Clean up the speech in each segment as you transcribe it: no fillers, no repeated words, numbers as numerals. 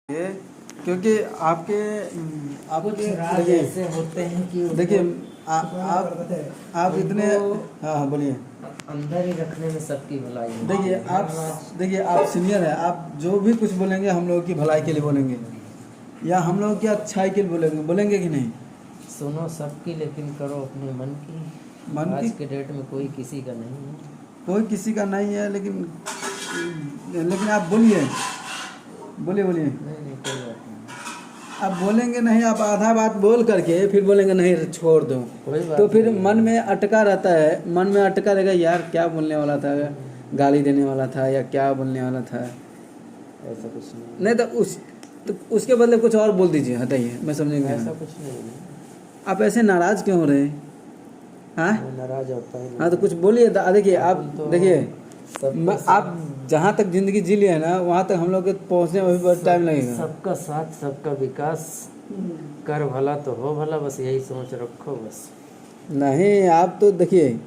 ये क्योंकि आपके देखिए ऐसे होते हैं कि देखिए आप इतने हाँ हाँ बोलिए। अंदर ही रखने में सबकी भलाई है। देखिए आप सीनियर हैं, आप जो भी कुछ बोलेंगे हम लोगों की भलाई के लिए बोलेंगे या हम लोगों की अच्छाई के लिए बोलेंगे कि नहीं। सुनो सबकी, लेकिन करो अपने मन की। मन की आज के डेट में कोई किसी का नहीं है। कोई किसी का नहीं है, लेकिन आप बोलिए बोलिए नहीं नहीं, कोई बात नहीं। आप बोलेंगे नहीं, आप आधा बात बोल करके फिर बोलेंगे नहीं छोड़ दो, कोई बात तो फिर नहीं। मन में अटका रहता है, मन में अटका रहेगा यार क्या बोलने वाला था, गाली देने वाला था या क्या बोलने वाला था। ऐसा कुछ नहीं। नहीं तो उसके बदले कुछ और बोल दीजिए, हटाइए, मैं समझेंगे। ऐसा कुछ नहीं है। आप ऐसे नाराज क्यों हो रहे हैं? हाँ नाराज होता है। हाँ तो कुछ बोलिए। देखिए आप देखिए आप सब जहाँ तक जिंदगी जी लिए ना वहाँ तक हम लोग के पहुँचने में भी बहुत टाइम लगेगा। सबका साथ, सबका विकास, कर भला तो हो भला, बस यही सोच रखो बस। नहीं आप तो देखिए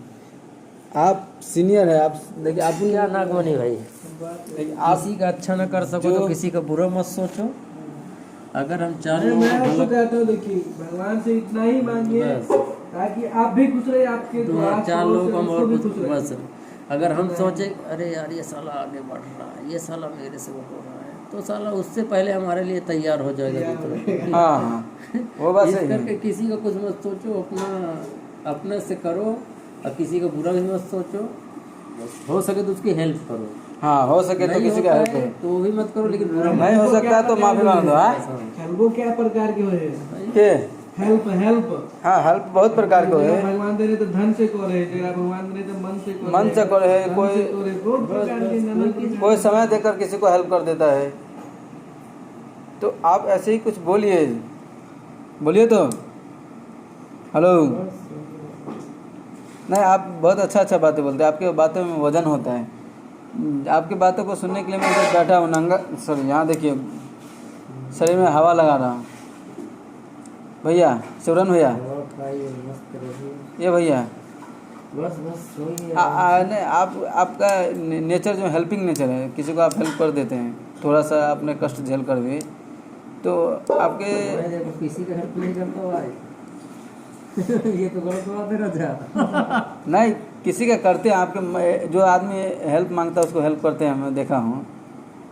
आप सीनियर है, आप देखिए आप क्या नागमणि भाई, आप किसी का अच्छा ना कर सको तो किसी का बुरा मत सोचो। अगर हम चार अरे लोगों मैं को आपको भला- कहता हूँ, देखिए भगवान से इतना ही मांगिए बस ताकि आप भी खुश रहे, आपके दो आस चार पड़ोस लोगों से को हम उसको और भी कुछ खुश रहे। बस। अगर हम सोचे अरे यार ये साला आगे बढ़ रहा है, ये साला मेरे से वो हो रहा है, तो साला उससे पहले हमारे लिए तैयार हो जाएगा दूसरा। हाँ हाँ वो बात इस सही करके है। किसी का कुछ मत सोचो, अपने से करो और किसी का बुरा भी मत सोचो। बस हो सके तो उसकी हेल्प करो, हाँ हो सके तो नहीं किसी का होता हेल्प है करो, तो वो भी मत करो, लेकिन बुरा नहीं हो सकता तो माफी मांग दो। हाँ हेल्प क्या प्रकार के होए? के हेल्प हाँ हेल्प बहुत प्रकार के जेकरा है। भगवान दे रहे तो धन से करे, जेकरा भगवान दे रहे तो मन से करे, मन से करे, धन कोई- से करे, बहुत प्रकार के नाना प्रकार कोई समय देकर किसी को हेल्प कर देता है। तो आप ऐसे ही कुछ बोलिए तो हेलो। नहीं आप बहुत अच्छा बातें बोलते हैं, आपकी बातों में वजन होता है। आपकी बातों को सुनने के लिए मैं इधर बैठा हूँ नंगा। सर यहाँ देखिए शरीर में हवा लगा रहा हूँ। भैया शिवरन भैया, और खाइए, मस्त रहिए। ये भैया बस बस सोइए। नहीं आपका नेचर जो हेल्पिंग नेचर है, किसी को आप हेल्प कर देते हैं थोड़ा सा अपने कष्ट झेल कर भी, तो आपके मैं देखो किसी का हेल्प नहीं करता भाई। ये तो गलत बात है राजा। नहीं किसी का करते हैं, आपके जो आदमी हेल्प मांगता है उसको हेल्प करते हैं, मैं देखा हूँ,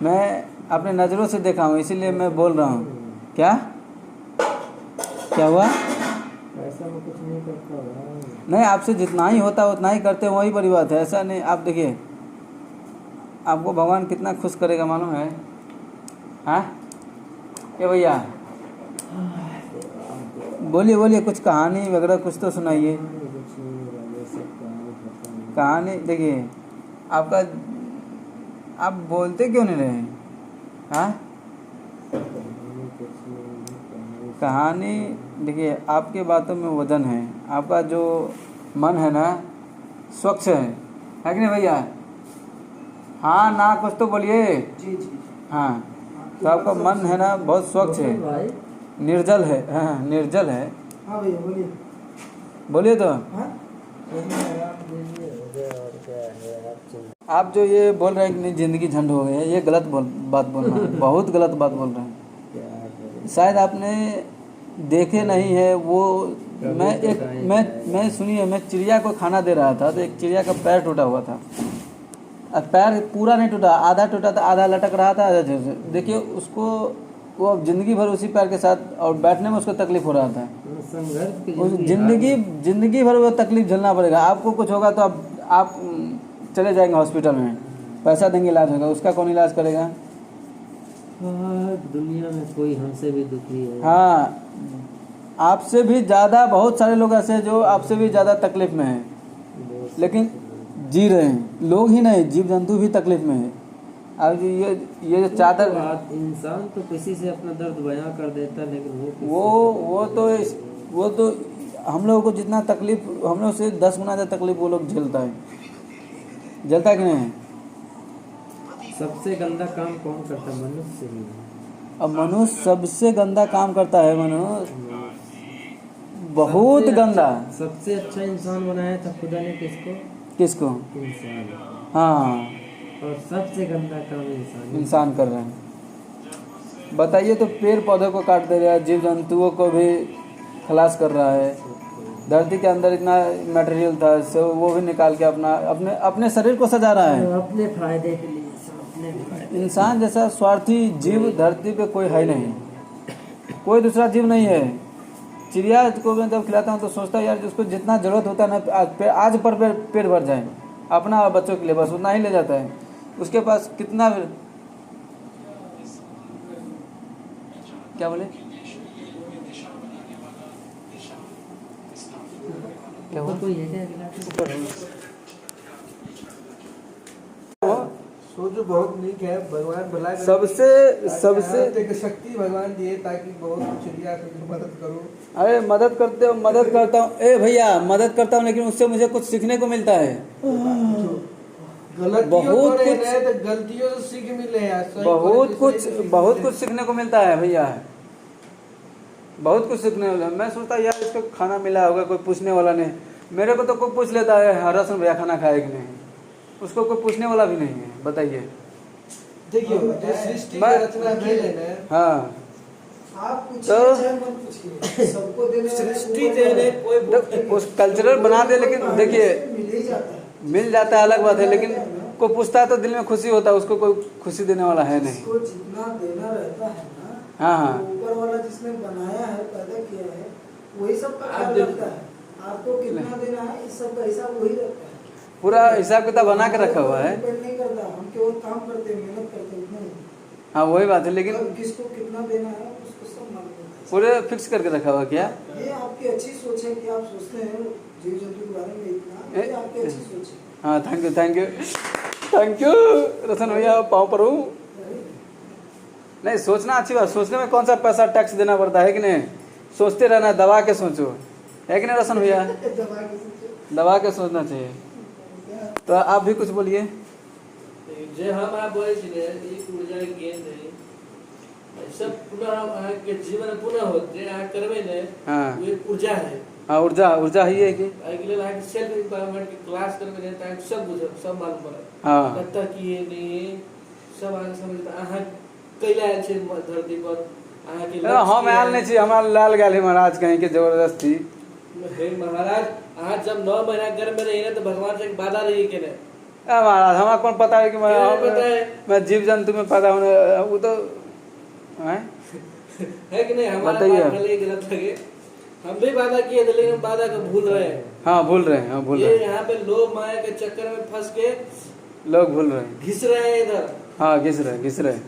मैं अपने नज़रों से देखा हूँ, इसीलिए मैं बोल रहा हूँ। क्या हुआ? ऐसा मैं कुछ नहीं करता भाई। नहीं आपसे जितना ही होता है उतना ही करते हैं, वही बड़ी बात है। ऐसा नहीं, आप देखिए आपको भगवान कितना खुश करेगा मालूम है। हाँ ये भैया बोलिए कुछ कहानी वगैरह कुछ तो सुनाइए। कुछ नहीं भाई, ये सब कहानी खत्म। कहानी देखिए आपका, आप बोलते क्यों नहीं रहे? हाँ कहानी देखिए आपके बातों में वजन है, आपका जो मन है ना स्वच्छ है कि नहीं भैया? हाँ ना कुछ तो बोलिए। जी जी। हाँ तो आपका मन है ना बहुत स्वच्छ है, भाई निर्जल है। हाँ निर्जल है। हाँ भैया बोलिए। बोलिए तो हाँ आप जो ये बोल रहे हैं कि नहीं जिंदगी झंड हो गई है, ये गलत बात बोल रहे हैं, बहुत गलत बात बोल रहे हैं। शायद आपने देखे नहीं है वो। मैं सुनिए, मैं चिड़िया को खाना दे रहा था तो एक चिड़िया का पैर टूटा हुआ था। अब पैर पूरा नहीं टूटा, आधा टूटा था, आधा लटक रहा था, आधा देखिए उसको, वो अब जिंदगी भर उसी पैर के साथ, और बैठने में उसको तकलीफ हो रहा था। उस जिंदगी भर वो तकलीफ झेलना पड़ेगा। आपको कुछ होगा तो आप चले जाएंगे हॉस्पिटल में, पैसा देंगे, इलाज होगा, उसका कौन इलाज करेगा? दुनिया में कोई हमसे भी दुखी है। हाँ आपसे भी ज़्यादा बहुत सारे लोग ऐसे हैं जो आपसे भी ज़्यादा तकलीफ में हैं, लेकिन जी रहे हैं। लोग ही नहीं, जीव जंतु भी तकलीफ में है। अब ये जो चादर, इंसान तो किसी से अपना दर्द बयां कर देता है, लेकिन वो तो हम लोगों को जितना तकलीफ, हम लोग से 10 गुना ज़्यादा तकलीफ वो लोग झेलता है कि नहीं? सबसे गंदा काम कौन करता है? मनुष्य ही। अब मनुष्य सबसे गंदा काम करता है, मनुष्य बहुत गंदा। सबसे अच्छा इंसान बनाया था खुदा ने किसको? इंसान। हाँ और सबसे गंदा काम इंसान इंसान कर रहे हैं। बताइए, तो पेड़ पौधों को काट दे रहा है, जीव जंतुओं को भी खलास कर रहा है। धरती के अंदर इतना मटेरियल था, सो वो भी निकाल के अपना अपने अपने शरीर को सजा रहा है। अपने फायदे के लिए सब अपने फायदे। इंसान जैसा स्वार्थी जीव धरती पे कोई है नहीं, कोई दूसरा जीव नहीं है। चिड़िया को मैं जब खिलाता हूँ तो सोचता हूँ यार जिसको जितना जरूरत होता है ना, आज पर पेट भर जाए अपना और बच्चों के लिए, बस उतना ही ले जाता है। उसके पास कितना क्या बोले क्या हुआ? कोई है क्या? सोचो बहुत नीक है, भगवान भला करे। सबसे एक शक्ति भगवान दिए ताकि बहुत चिड़िया की मदद करो। अरे मदद करते हो, मदद करता हूँ, ए भैया मदद करता हूँ, लेकिन उससे मुझे कुछ सीखने को मिलता है। बहुत कुछ तो गलतियों से सीख मिले यार, बहुत कुछ सीखने को मिलता है भैया, बहुत कुछ सीखने वाला। मैं सोचता यार इसको खाना मिला होगा, कोई पूछने वाला नहीं। मेरे को तो कोई पूछ लेता है हाँ रसन भैया खाना खाए कि नहीं, उसको कोई पूछने वाला भी नहीं है। बताइए, देखिए जो सृष्टि की रचना भेले ना, हाँ आप पूछिए तो चाहे मत पूछिए, सबको देने सृष्टि देने कोई उस कल्चरल बना दे, लेकिन देखिए मिल ही जाता है। मिल जाता है अलग बात है, लेकिन कोई पूछता है तो दिल में खुशी होता है, उसको कोई खुशी देने वाला है नहीं। उसको जितना देना रहता है ना, हाँ हाँ, ऊपर वाला जिसने बनाया है, पैदा किया है, वही सब का ख्याल रखता है। आपको कितना देना है इस सब का हिसाब वही रखता है, पूरा हिसाब किताब बना के रखा हुआ है। डिपेंड नहीं करता, हम केवल काम करते हैं, मेहनत करते हैं, उतना ही। हाँ वही बात है, लेकिन अब किसको कितना देना है उसको सब मालूम है। पूरे फिक्स करके रखा हुआ क्या? ये आपकी अच्छी सोच है कि आप सोचते हैं जीव जंतु के बारे में इतना, ये आपकी अच्छी सोच है। हाँ थैंक यू रतन भैया, पाँव पर हूँ। नहीं सोचना अच्छी बात, सोचने में कौन सा पैसा टैक्स देना पड़ता है कि नहीं, सोचते रहना, दबा के सोचो, है कि नहीं रसन भैया? दबा के सोचना चाहिए। तो आप भी कुछ बोलिए। जे हम आप बोले छिले एक ऊर्जा गेंद है, सब पुनः अहाँ के जीवन पुनः होते अहाँ करबे ने, हाँ वो ऊर्जा है। हाँ, ऊर्जा ही है कि अगले लाइक सेल्फ एम्पावरमेंट की क्लास करबे ने ताकि सब बुझे, सब मालूम पड़े। हाँ कत्ता की है नहीं, सब आगे समझता अहाँ कैला आयल छै धरती पर, अहाँ के हम आयल नहीं छी, हमारा लाल गए महाराज कहीं के जबरदस्ती। हे महाराज, अहाँ जब 9 महीना गर्भ में रही ना तो भगवान से बाधा रही के ने। महाराज हमारा कौन पता है कि पता है मैं जीव जंतु में पैदा होने, वो तो है कि नहीं? हमारा बताइए। बात भले गलत लगे, हम भी वादा किए थे लेकिन वादा को भूल रहे हैं। हाँ भूल रहे हैं, हाँ भूल रहे ये हैं, यहाँ पे लोग माया के चक्कर में फंस के लोग भूल रहे हैं। घिस रहे हैं इधर। हाँ घिस रहे।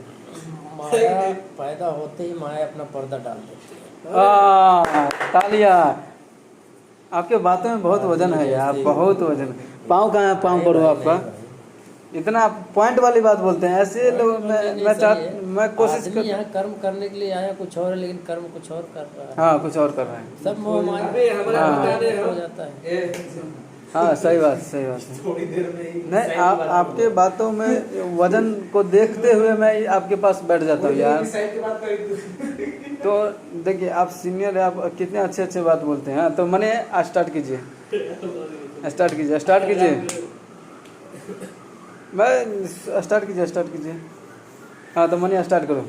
माया पैदा होते ही माया अपना पर्दा डाल देती है। तालियां, आपके बातों में बहुत वजन है यार, बहुत वजन। पाँव कहाँ है, पाँव पड़ो आपका, इतना पॉइंट वाली बात बोलते हैं ऐसे लोग। मैं कोशिश कर, यहाँ कर्म करने के लिए आया कुछ और है, लेकिन कर्म कुछ और कर रहा है। हाँ कुछ और कर रहे हैं। सब मोह माया अभी हमारा हाँ। बताने हो जाता है। हाँ सही बात है। थोड़ी देर में ही नहीं आपके बातों में वजन को देखते हुए मैं आपके पास बैठ जाता हूँ यार। तो देखिए आप सीनियर है, आप कितने अच्छे बात बोलते हैं। तो मैंने स्टार्ट कीजिए। मैं स्टार्ट कीजिए। हाँ तो मैंने स्टार्ट करो।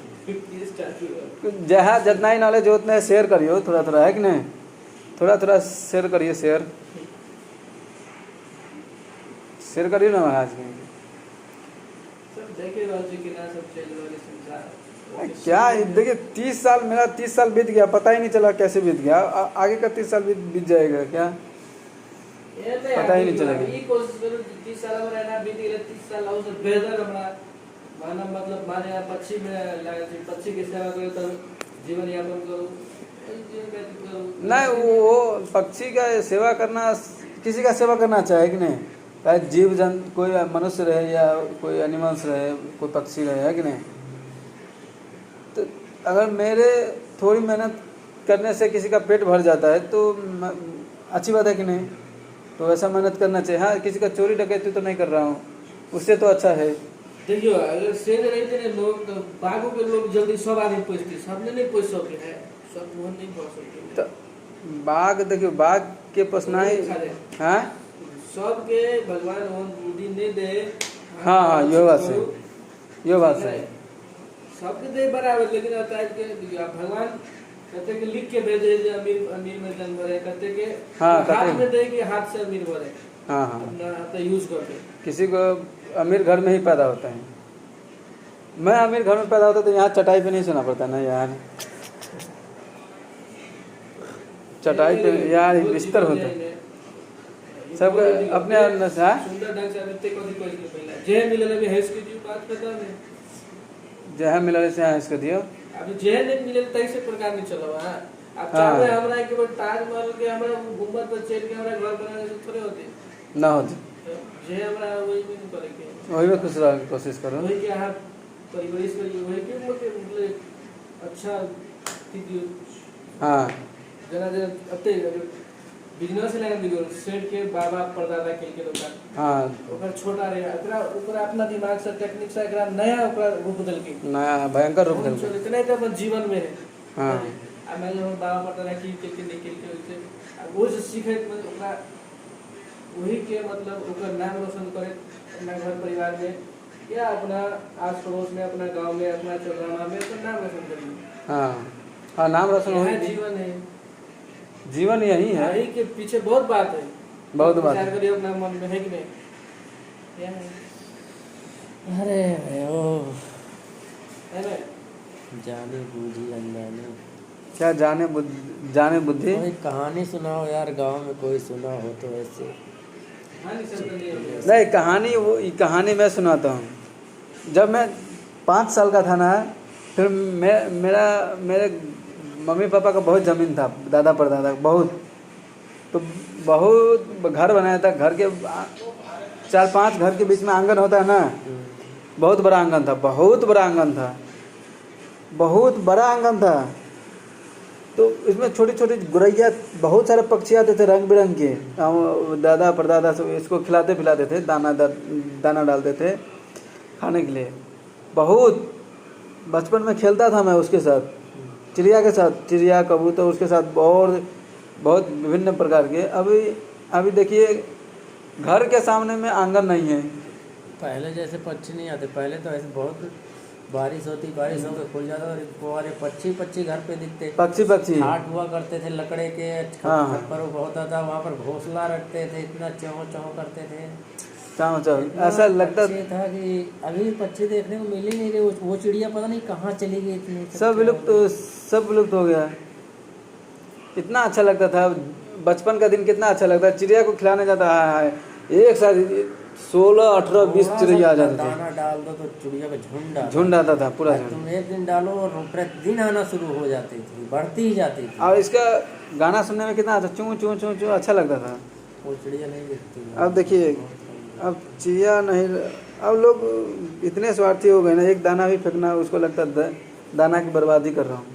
जहाँ जितना ही नॉलेज हो उतना शेयर करियो, थोड़ा है कि नहीं, थोड़ा शेयर करिए, शेयर करिए ना महाराज के। सब देखे राज्य के ना सब चल वाले संसार क्या देखिए 30 साल, मेरा 30 साल बीत गया, पता ही नहीं चला कैसे बीत गया। आगे का 30 साल बीत जाएगा क्या, पता ही नहीं चलेगा। ये कोशिश करो 30 साल में रहना, बीत गए 30 साल और से बेहतर हमारा माना, मतलब माने आप पक्षी में लगे, पक्षी की सेवा करो तो जीवन यापन करो, नहीं वो पक्षी का सेवा करना, किसी का सेवा करना चाहे कि नहीं, चाहे जीव जंतु, कोई मनुष्य रहे या कोई एनिमल्स रहे, कोई पक्षी रहे, है कि नहीं। तो अगर मेरे थोड़ी मेहनत करने से किसी का पेट भर जाता है तो अच्छी बात है कि नहीं। तो ऐसा मेहनत करना चाहिए। हाँ किसी का चोरी डकैती तो नहीं कर रहा हूँ, उससे तो अच्छा है। देखियो अगर शेर रहते ना लोग, तो बाघों के लोग जल्दी सब आदमी पोसते, सबने नहीं पोस सकते हैं, सब वो नहीं पोस सकते। तो बाघ देखियो, बाघ के पोसना ही, हाँ सबके भगवान वो बुद्धि नहीं दे। हाँ ये बात सही। सबके दे बराबर, लेकिन आता है कि आप भगवान कहते कि लिख के भेजे जे अमीर अमीर में जन्म भरे, कहते कि हाँ, हाथ कहते में दे कि हाथ से अमीर भरे, हाँ हाँ, अपना हाथ यूज करके। किसी को अमीर घर में ही पैदा होता है। मैं अमीर घर में पैदा होता तो यहाँ चटाई पे नहीं सोना पड़ता ना यार, चटाई पे यार बिस्तर होता सब अपने हाँ? सुंदर ढंग से अमिते को कोई नहीं पहला जे मिलल अभी हेस की जी बात पता नहीं, जहाँ मिलल से यहाँ इसको दियो। अभी जे नहीं मिलल तई से प्रकार नहीं चलो। हां अब हाँ। चाहे हमरा के ताजमहल के हमरा गुंबद पर चढ़ के हमरा घर बनाने से थोड़े होते ना होती, जे हमरा वही भी नहीं करे के, वही में खुश रहने की कोशिश करो। वही के हाथ परिवेश में वही के मतलब अच्छा थी। हाँ जना जे अते बिजनेस लाइन दिगो सेट के बाबा परदादा के दुकान, हाँ, ओकर छोटा रे एकरा ओकरा अपना दिमाग से टेक्निक से एकरा नया ओकरा रूप बदल के नया भयंकर रूप दे। इतने तो अपन जीवन में है। हाँ। अब मैं जो बाबा परदादा की के निकल के उसे वो से सीखे मतलब ओकरा वही के मतलब ओकर नाम रोशन करे अपना घर परिवार में या अपना आस पड़ोस में, अपना गांव में, अपना चौराहा में तो नाम रोशन करेंगे। हाँ हाँ, नाम रोशन हो, जीवन है, जीवन यही है। यही के पीछे बहुत बात है, बहुत बात विचार है। करिए अपना मन में है कि नहीं क्या है? अरे ओ है ना? जाने बूझी अनजाने। क्या जाने बुद्धि। कोई कहानी सुनाओ यार, गांव में कोई सुना हो तो ऐसे। हाँ नहीं सब तो नहीं है। नहीं कहानी, वो ये कहानी मैं सुनाता हूँ। जब मैं 5 साल का था ना, फिर मेरे मम्मी पापा का बहुत ज़मीन था, दादा परदादा बहुत, तो बहुत घर बनाया था। घर के 4-5 घर के बीच में आंगन होता है ना, बहुत बड़ा आंगन था, बहुत बड़ा आंगन था, बहुत बड़ा आंगन था। तो इसमें छोटी छोटी गुरैया, बहुत सारे पक्षी आते थे रंग बिरंग के। हम दादा परदादा सब इसको खिलाते पिलाते थे, दाना डालते थे खाने के लिए। बहुत बचपन में खेलता था मैं उसके साथ, चिड़िया के साथ, चिड़िया कबूतर उसके साथ, और बहुत विभिन्न प्रकार के। अभी देखिए घर के सामने में आंगन नहीं है। पहले जैसे पक्षी नहीं आते, पहले तो ऐसे बहुत बारिश होती, बारिश होकर खुल जाता और फुहारे पक्षी घर पे दिखते। पक्षी हाट हुआ करते थे लकड़े के, हाँ। पर वो होता था, वहाँ पर घोंसला रखते थे, इतना चौं चौं करते थे। चाँव ऐसा लगता था कि अभी पक्षी देखने को मिल ही नहीं रहे। वो चिड़िया पता नहीं कहाँ चली गई, इतनी सब विलुप्त हो गया। इतना अच्छा लगता था बचपन का दिन, कितना अच्छा लगता है। चिड़िया को खिलाने जाता है, एक साथ 16, 18, 20 चिड़िया आ जाते थे। दाना डाल दो तो चिड़िया का झुंड आता था पूरा झुंड। तुम एक दिन डालो और प्रतिदिन आना शुरू हो जाती थी, बढ़ती ही जाती थी। और इसका गाना सुनने में कितना अच्छा, चूं चूं चूं चूं अच्छा लगता था। वो चिड़िया नहीं दिखती। अब देखिए, अब चिड़िया नहीं, अब लोग इतने स्वार्थी हो गए ना, एक दाना भी फेंकना उसको लगता है दाना की बर्बादी कर रहा हूँ।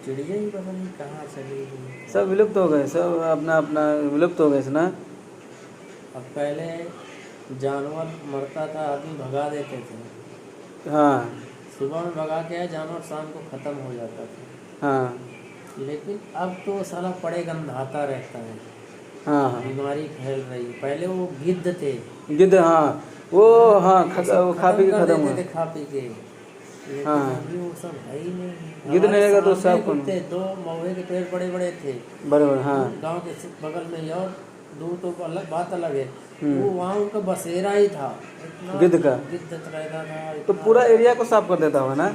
चिड़िया ही पता नहीं कहाँ चली गई। सब विलुप्त हो गए, सब अपना अपना विलुप्त हो गए ना। अब पहले जानवर मरता था, आदमी भगा देते थे। हाँ सुबह में भगा के आए जानवर, शाम को ख़त्म हो जाता था। हाँ लेकिन अब तो साला पड़े गंधाता रहता है, हाँ हाँ, बीमारी फैल रही है। पहले वो गिद्ध थे, गिद्ध, हाँ वो, हाँ वो खा पी के कर खत्म देते हुआ। थे, खा पी के। लेकिन हाँ। अभी वो सब है ही नहीं। गिद्ध नहीं रहेगा तो हमारे सामने सब कौन? कुत्ते, 2 महुए के पेड़ बड़े बड़े थे बड़े बड़े, हाँ गांव के बगल में ही, और दूर तो अलग बात अलग है। वो वहाँ उनका बसेरा ही था, इतना गिद्ध का। गिद्ध रहता था। तो पूरा एरिया को साफ कर देता होगा ना,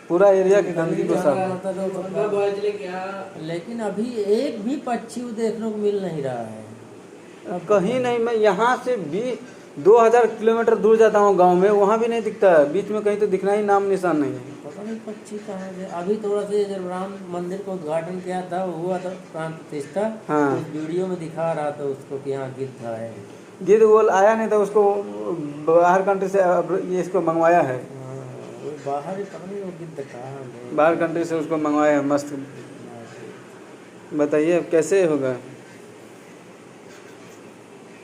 पूरा एरिया की गंदगी को साफ। मतलब बोल चले क्या, लेकिन अभी एक भी पक्षी देखने को मिल नहीं रहा है कहीं नहीं। मैं यहाँ से भी 2000 किलोमीटर दूर जाता हूँ गांव में, वहाँ भी नहीं दिखता है। बीच में कहीं तो दिखना ही नाम निशान नहीं है। पता नहीं पक्षी कहाँ गए। अभी थोड़ा सा जब राम मंदिर को उद्घाटन किया था, हुआ था प्राण प्रतिष्ठा, हाँ। उस वीडियो में दिखा रहा था उसको कि यहाँ गिद्ध है। गिद्ध वो आया नहीं था, उसको बाहर कंट्री से ये इसको मंगवाया है। वो बाहर ही, पता नहीं वो गिद्ध कहाँ गए। बाहर कंट्री से उसको मंगवाया है। मस्त, बताइए अब कैसे होगा।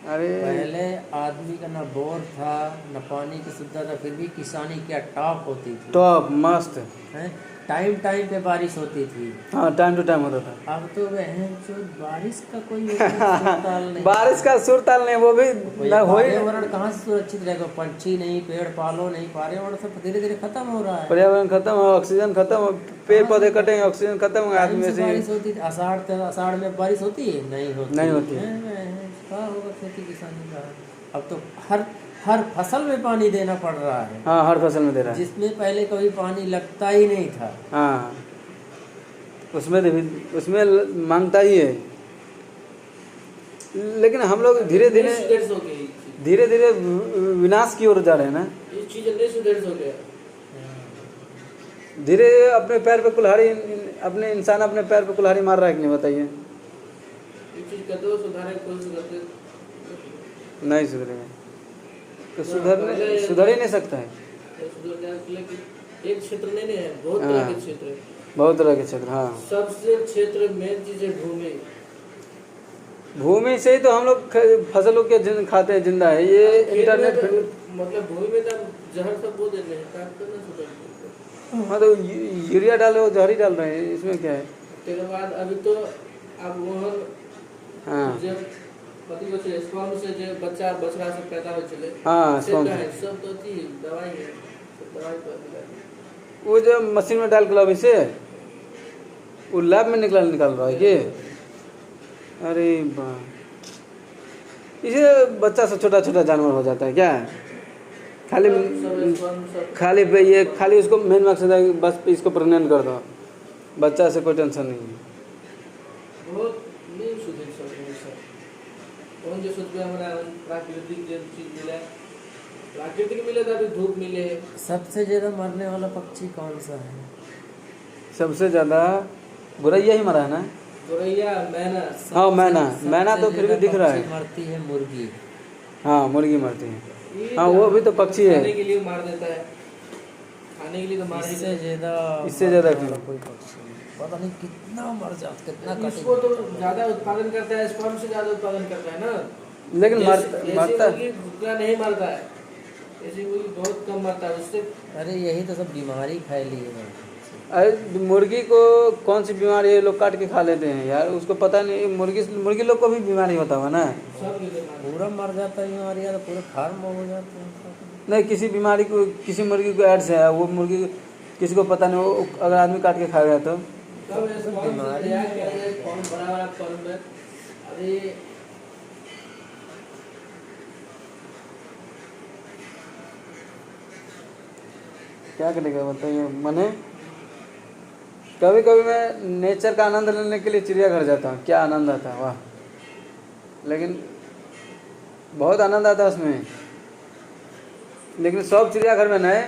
अरे पहले आदमी का ना बोर था, न पानी की सुविधा था, फिर भी किसानी क्या टॉप होती थी। टॉप मस्त हैं? टाइम टाइम पे बारिश होती थी। हाँ टाइम टू टाइम होता था। अब तो बहन जो बारिश का कोई सुरताल नहीं, बारिश का सुर ताल नहीं, वो भी ना हो ही। पर्यावरण कहाँ से सुरक्षित रहेगा, पंछी नहीं, पेड़ पालो नहीं, पर्यावरण सब धीरे धीरे खत्म हो रहा है। पर्यावरण खत्म हो, ऑक्सीजन खत्म हो, पेड़ पौधे कटेंगे, ऑक्सीजन खत्म हो, आदमी टाइम से से बारिश होती थी, आषाढ़ में बारिश होती है, नहीं होती, नहीं होती है। क्या होगा खेती किसानी का। अब तो हर फसल में पानी देना पड़ रहा है, हाँ हर फसल में दे रहा है। जिसमें पहले कभी पानी लगता ही नहीं था। हाँ उसमें मांगता ही है। लेकिन हम लोग धीरे धीरे सुधर सो गई धीरे धीरे विनाश की ओर जा रहे हैं ना। ये चीज नहीं सुधर सो गया। धीरे अपने पैर पे कुल्हाड़ी, अपने इंसान अपने पैर पे कुल्हाड़ी मार रहा है कि नहीं, बताइए। ये चीज कर दो, सुधारने की कोशिश करते नहीं सुधरेगा तो सुधर ही नहीं सकता है। सुधर जाए, लेकिन एक क्षेत्र नहीं है, बहुत तरह के क्षेत्र है। बहुत तरह के क्षेत्र, हाँ। सबसे क्षेत्र मेन चीज है भूमि। भूमि से ही तो हम लोग फसलों के खाते हैं, जिंदा है। ये इंटरनेट मतलब भूमि में तो जहर सब बो देते हैं, काट कर ना सुधर। हाँ तो यूरिया डाले वो जहर ही डाल रहे हैं, इसमें क्या है। उसके बाद अभी तो अब वो हाँ जब पति बच्चे स्पर्म से जो बच्चा बछड़ा से पैदा हो चले, हाँ सब का है, सब तो थी दवाई है, सब दवाई पर वो जो मशीन में डाल के लाओ, इसे वो लैब में निकाल रहा है कि अरे इसे बच्चा से छोटा छोटा जानवर हो जाता है क्या। खाली पे ये खाली उसको मेन मकसद है कि बस इसको प्रेग्नेंट कर दो, बच्चा से कोई टेंशन नहीं है। बहुत नहीं सुधर सकते कौन जो सोच हमारा प्राकृतिक जो चीज मिला, प्राकृतिक मिले तो अभी धूप मिले। सबसे ज्यादा मरने वाला पक्षी कौन सा है? सबसे ज्यादा गोरैया ही मरा है ना। गोरैया, मैना। हाँ मैना तो फिर भी दिख रहा है। मरती है मुर्गी। हाँ मुर्गी मरती है। हाँ वो भी तो पक्षी है। खाने के लिए मार देता है, खाने के लिए तो मार ही इससे देता है। ज्यादा कोई पक्षी नहीं। पता नहीं कितना मर जाता, कितना इसको तो ज्यादा उत्पादन करता है, स्पर्म से ज्यादा उत्पादन करता है ना। लेकिन मरता उतना नहीं मरता है, ऐसी मुर्गी बहुत कम मरता है उससे। अरे यही तो सब बीमारी फैली है। अरे मुर्गी को कौन सी बीमारी है, लोग काट के खा लेते हैं यार, उसको पता नहीं। मुर्गी लोग को भी बीमारी होता हुआ ना। सब बीमारी पूरा मर जाता है, बीमारी तो पूरे फार्म हो जाते हैं। नहीं किसी बीमारी को, किसी मुर्गी को एड्स है, वो मुर्गी किसी को पता नहीं, वो अगर आदमी काट के खा गया तो बीमारी कौन बड़ा फॉर्म में। अरे क्या करेगा बताइए। मैंने कभी कभी मैं नेचर का आनंद लेने के लिए चिड़ियाघर जाता हूँ, क्या आनंद आता है, वाह। लेकिन बहुत आनंद आता है उसमें। लेकिन सब चिड़ियाघर में नहीं,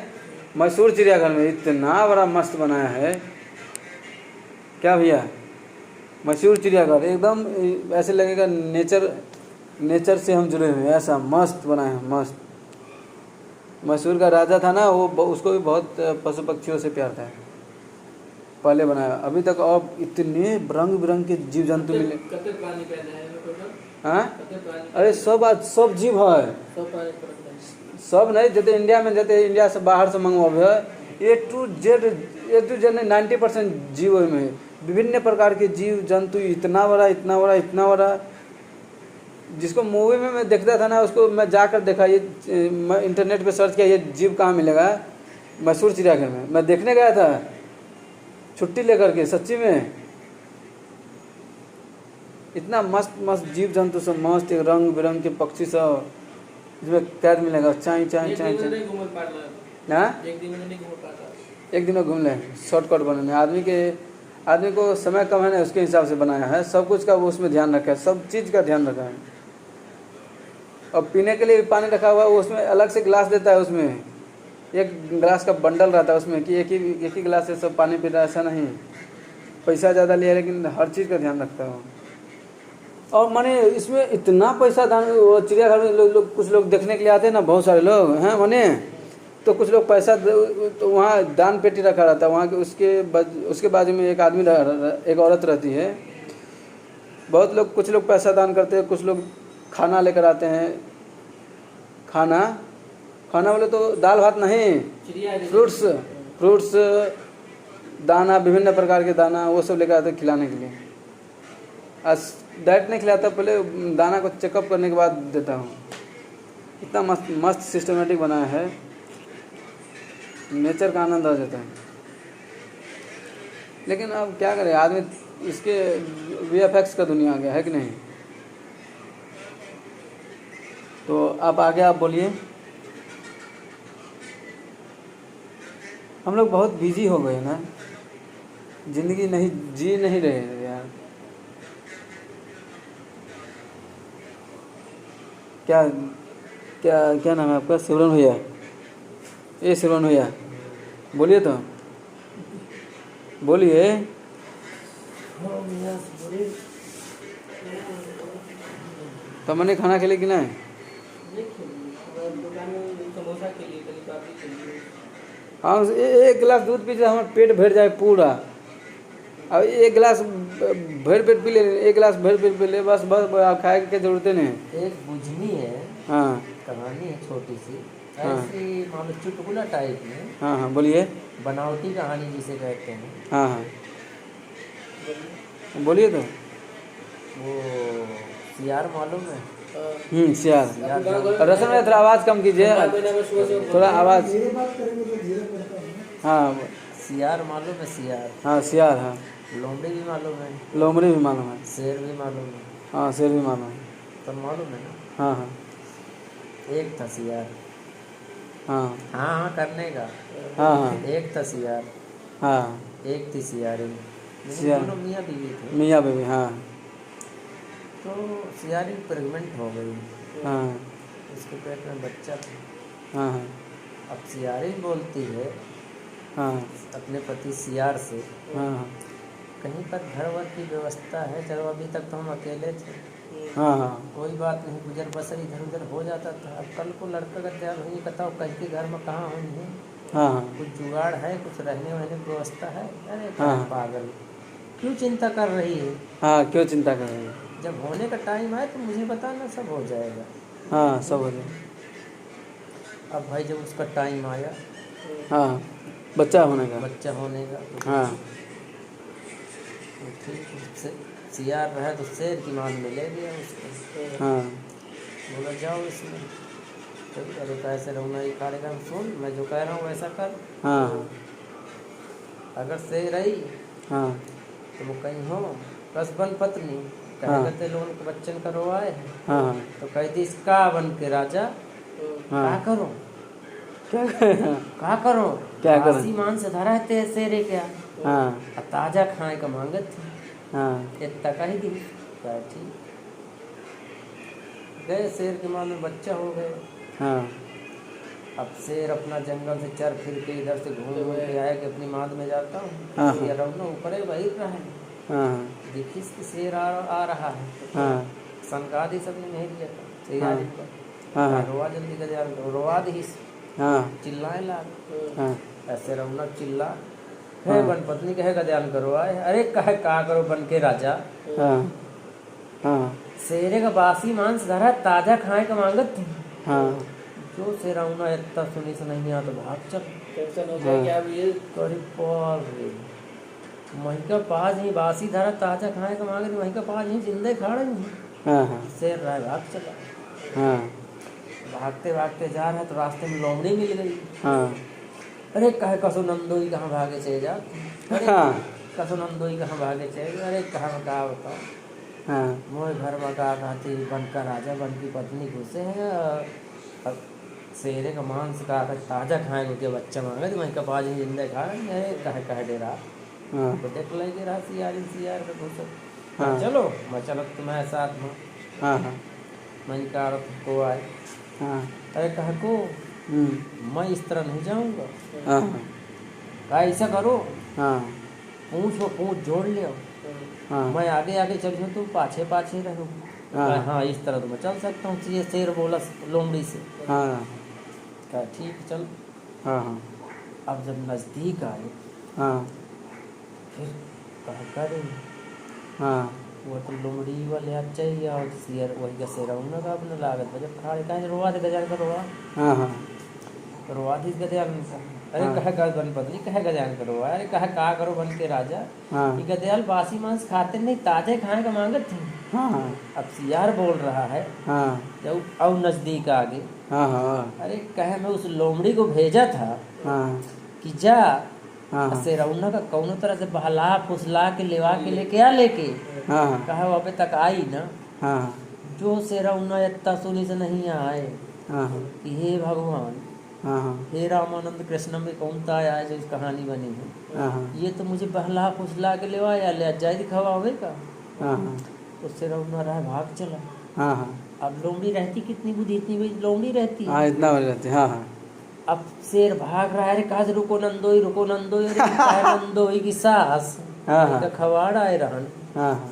मैसूर चिड़ियाघर में इतना बड़ा मस्त बनाया है क्या भैया। मैसूर चिड़ियाघर एकदम ऐसे लगेगा नेचर से हम जुड़े हुए हैं, ऐसा मस्त बनाया है, मस्त। मैसूर का राजा था ना, वो उसको भी बहुत पशु पक्षियों से प्यार था, पहले बनाया। अभी तक और इतने रंग बिरंग के जीव जंतु मिले। कते प्राणी पैदा है हाँ कते प्राणी, अरे सब जीव है, सब प्राणी पैदा है। सब नहीं। जैसे इंडिया में, जैसे इंडिया से बाहर से मंगवा ए टू जेड नहीं 90% जीव में विभिन्न प्रकार के जीव जंतु, इतना बड़ा जिसको मूवी में मैं देखता था ना, उसको मैं जाकर देखा, ये मैं इंटरनेट पे सर्च किया ये जीव कहाँ मिलेगा। मैसूर चिड़ियाघर में मैं देखने गया था छुट्टी लेकर के, सच्ची में इतना मस्त जीव जंतु सब मस्त, एक रंग बिरंग के पक्षी सब, जिसमें कैद मिलेगा। चाई चाई चाई चाई ना एक दिन में घूम लें, शॉर्टकट बनाने। आदमी को समय कम है ना, उसके हिसाब से बनाया है, सब कुछ का वो उसमें ध्यान रखा है, सब चीज़ का ध्यान रखा है। और पीने के लिए पानी रखा हुआ है, उसमें अलग से गिलास देता है, उसमें एक गिलास का बंडल रहता है उसमें, कि एक ही गिलास से सब पानी पी रहा है, ऐसा नहीं। पैसा ज़्यादा लिया लेकिन हर चीज़ का ध्यान रखता हूँ। और माने इसमें इतना पैसा दान, चिड़ियाघर में लोग कुछ लोग देखने के लिए आते हैं ना, बहुत सारे लोग हैं माने, तो कुछ लोग पैसा तो वहाँ दान पेटी रखा रहता है वहाँ के, उसके बाजू में एक आदमी एक औरत रहती है। बहुत लोग, कुछ लोग पैसा दान करते हैं, कुछ लोग खाना लेकर आते हैं। खाना बोले तो दाल भात नहीं, फ्रूट्स दाना, विभिन्न प्रकार के दाना वो सब लेकर आते खिलाने के लिए। डायरेक्ट नहीं खिलाता, पहले दाना को चेकअप करने के बाद देता हूँ। इतना मस्त मस्त सिस्टमेटिक बनाया है, नेचर का आनंद आ जाता है। लेकिन अब क्या करें, आदमी इसके VFX का दुनिया आ गया है कि नहीं। तो आप आगे आप बोलिए। हम लोग बहुत बिजी हो गए ना, जिंदगी नहीं जी नहीं रहे यार। क्या क्या क्या नाम है आपका? शिवरन भैया, ये शिवरन भैया बोलिए तो, बोलिए। तो मैंने खाना खेले कि नहीं? दुकान में समोसा के लिए कभी काफी चाहिए। हाँ, एक गिलास दूध पी जाए हमारा पेट भर जाए पूरा। अब एक गिलास भर पेट पी ले, एक गिलास भर पेट पी ले, बस बस खाए की जरूरत नहीं। एक बुझनी है, हाँ कहानी है छोटी सी, हाँ। ऐसी मानो चुटकुला टाइप में, हाँ हाँ बोलिए। बनावटी कहानी जिसे कहते हैं। हाँ हाँ बोलिए तो। वो सियार मालूम है? सियार। सियार और रसन में थोड़ा आवाज़ कम कीजिए, थोड़ा आवाज़। धीरे बात करेंगे तो धीरे पड़ता है। हाँ सियार मालूम है? सियार। हाँ सियार, हाँ। लोमड़ी भी मालूम है? लोमड़ी भी मालूम है। शेर भी मालूम है? हाँ शेर भी मालूम है। तो मालूम है ना। हाँ हाँ एक था सियार। हाँ हाँ हाँ करने का। हाँ हाँ एक था सियार, हाँ एक थी सियारी, सियार। दोनों मियाँ बीवी थे। मियाँ बीवी, हाँ तो सियारी प्रेग्नेंट हो गई, हाँ उसके पेट में बच्चा था। हाँ हाँ अब सियारी बोलती है हाँ अपने पति सियार से, हाँ कहीं पर घर वर की व्यवस्था है? चलो अभी तक तो हम अकेले थे, हाँ हाँ कोई बात नहीं, गुजर बसर इधर उधर हो जाता था। अब कल को लड़का का तैयार हुई, बताओ कहीं के घर में कहाँ होंगे, हाँ कुछ जुगाड़ है, कुछ रहने वहने की व्यवस्था है? अरे हाँ। पागल, क्यों चिंता कर रही है? हाँ क्यों चिंता कर रही है? जब होने का टाइम आए तो मुझे बताना, सब हो जाएगा। हाँ सब हो जाए। अब भाई जब उसका टाइम आया, हाँ बच्चा होने का। बच्चा होने का, तो हाँ ठीक से सियार रहा तो शेर की मान में ले लिया उसको। हाँ बोला जाओ इसमें, तो अरे कैसे रहूँगा ये खाड़ेगा, सुन मैं जो कह रहा हूँ वैसा कर। हाँ अगर शेर आई हाँ तो वो कहीं हो कसबन पत्नी, हाँ। कहते लोगों के बच्चन करवाए हैं, हाँ हाँ तो कहती इसका बन के राजा हाँ। क्या करो, क्या क्या करो, क्या करो? बासी मांस धरा है ते शेरे क्या, हाँ अब ताजा खाए का मांगत थी, हाँ इतना का ही दी। क्या ठीक गए, शेर के मान में बच्चा हो गए। हाँ अब शेर अपना जंगल से चर फिर के इधर से घूम घूम के आया कि अपनी माद में जाता हूँ, हाँ। ये रौना ऊपर है बहिर रहा है, हाँ देखिए इसकी शेर आ रहा है। हाँ संकादी सबने नहीं दिया था शेर हाँ। आदमी को, हाँ हाँ रोआ जल्दी कर यार, रोआ दी हाँ चिल्लाए लाग। हाँ ऐसे रौनक चिल्ला है बन पत्नी कहे का ध्यान करो आए, अरे कहे का करो बन के राजा, हाँ हाँ शेरे का बासी मांस धरा ताजा खाए का मांगत थी। हाँ जो शेरौना इतना सुनी से नहीं आ तो भाग चल, टेंशन हो जाए क्या अब ये करी पाल रे, वहीं का पास ही बासी धरा ताजा खाए का मांगे, वहीं का पास ही जिंदे खड़े नहीं। हाँ हाँ शेर रहा भाग चला, हाँ भागते भागते जा रहा है तो रास्ते में लोमड़ी मिल गई। हाँ अरे कहे कसो नंदोई कहाँ भागे चले जा, अरे हाँ कसो नंदोई कहाँ भागे चले जा, अरे कहाँ में कहा बताओ, हाँ मोए घर में कहा कहती बन का राजा बन की पत्नी घुसे हैं, अब शेरे का मांस का ताजा खाएंगे के बच्चा मांगे तो वहीं कपाज ही जिंदा खा रहे, अरे कहे डेरा हाँ तो देख लेके रहा सियार का घुसो। हाँ। चलो मैं चलो तुम्हारे साथ में, हाँ हाँ मैंने कहा को आए, हाँ अरे कहे को मैं इस तरह नहीं जाऊँगा, हाँ कहा ऐसा करो हाँ पूँछ वो पूँछ जोड़ ले, हाँ मैं आगे आगे चलूँ तुम पाछे पाछे रहो। हाँ। हाँ इस तरह तो मैं चल सकता हूँ, ये शेर बोला लोमड़ी से। हाँ कहा ठीक चल। हाँ हाँ अब जब नज़दीक आए हाँ फिर कहा करे हाँ वो तो लोमड़ी वाले आज चाहिए और शेर वही का शेरौना का अपने लागत जब खा कहीं रोआ दे गजा का रोआ हाँ हाँ रोआ दी गजा अरे हाँ। कहे गज बन पत्नी कहे गजान करो अरे कहे का करो बन के राजा हाँ कि गदयाल बासी मांस खाते नहीं ताजे खाने का मांगत थे। हाँ अब सियार बोल रहा है हाँ जब अब नजदीक आगे हाँ हाँ अरे कहे मैं उस लोमड़ी को भेजा था हाँ कि जा हाँ हाँ शेरौना का कौनो तरह से बहला फुसला के लेवा के लेके आ लेके हाँ कहा वो अबे तक आई ना हाँ जो शेरौना इतना सुनी से नहीं आए हाँ कि हे भगवान हाँ हे रामानंद कृष्ण में कौन ता आया जो इस कहानी बनी है हाँ ये तो मुझे बहला फुसला के लेवाया ले जाए दिखावे का हाँ तो शेरौना रहा भाग चला। हाँ हाँ अब लोमड़ी रहती कितनी बुद्धि इतनी बड़ी लोमड़ी रहती हाँ इतना बड़े रहते हाँ हाँ अब शेर भाग रहा है अरे कहा से रुको नंदोई अरे काहे नंदोई की सास हाँ, हाँ। इनका खवाड़ आए रहन। हाँ हाँ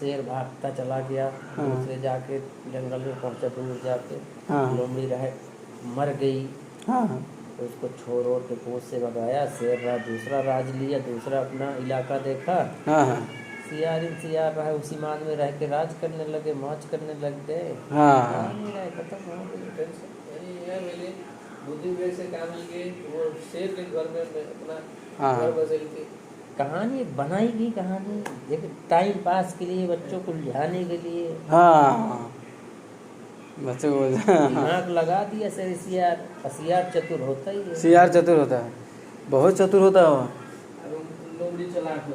शेर भागता चला गया हाँ। दूसरे जाके जंगल में पहुंचा दूर जाके हाँ। लोमड़ी रहे मर गई हाँ तो उसको छोड़ ओढ़ के पोस से भगाया। शेर रहा दूसरा राज लिया दूसरा अपना इलाका देखा। हाँ हाँ सियार रहा उसी मान में रह के राज करने लगे मौज करने लग गए। हाँ कहानी रहे खत्म हो गई। यानी यह मेरे बुद्धि विवेक से काम लिए वो शेर के घर में अपना हाँ। घर बसेल थी। कहानी बनाई गई कहानी एक टाइम पास के लिए बच्चों को लुभाने के लिए हाँ बच्चे को दिमाग लगा दिया सियार चतुर होता ही है। सियार चतुर होता है बहुत चतुर होता है वो लोमड़ी चालाक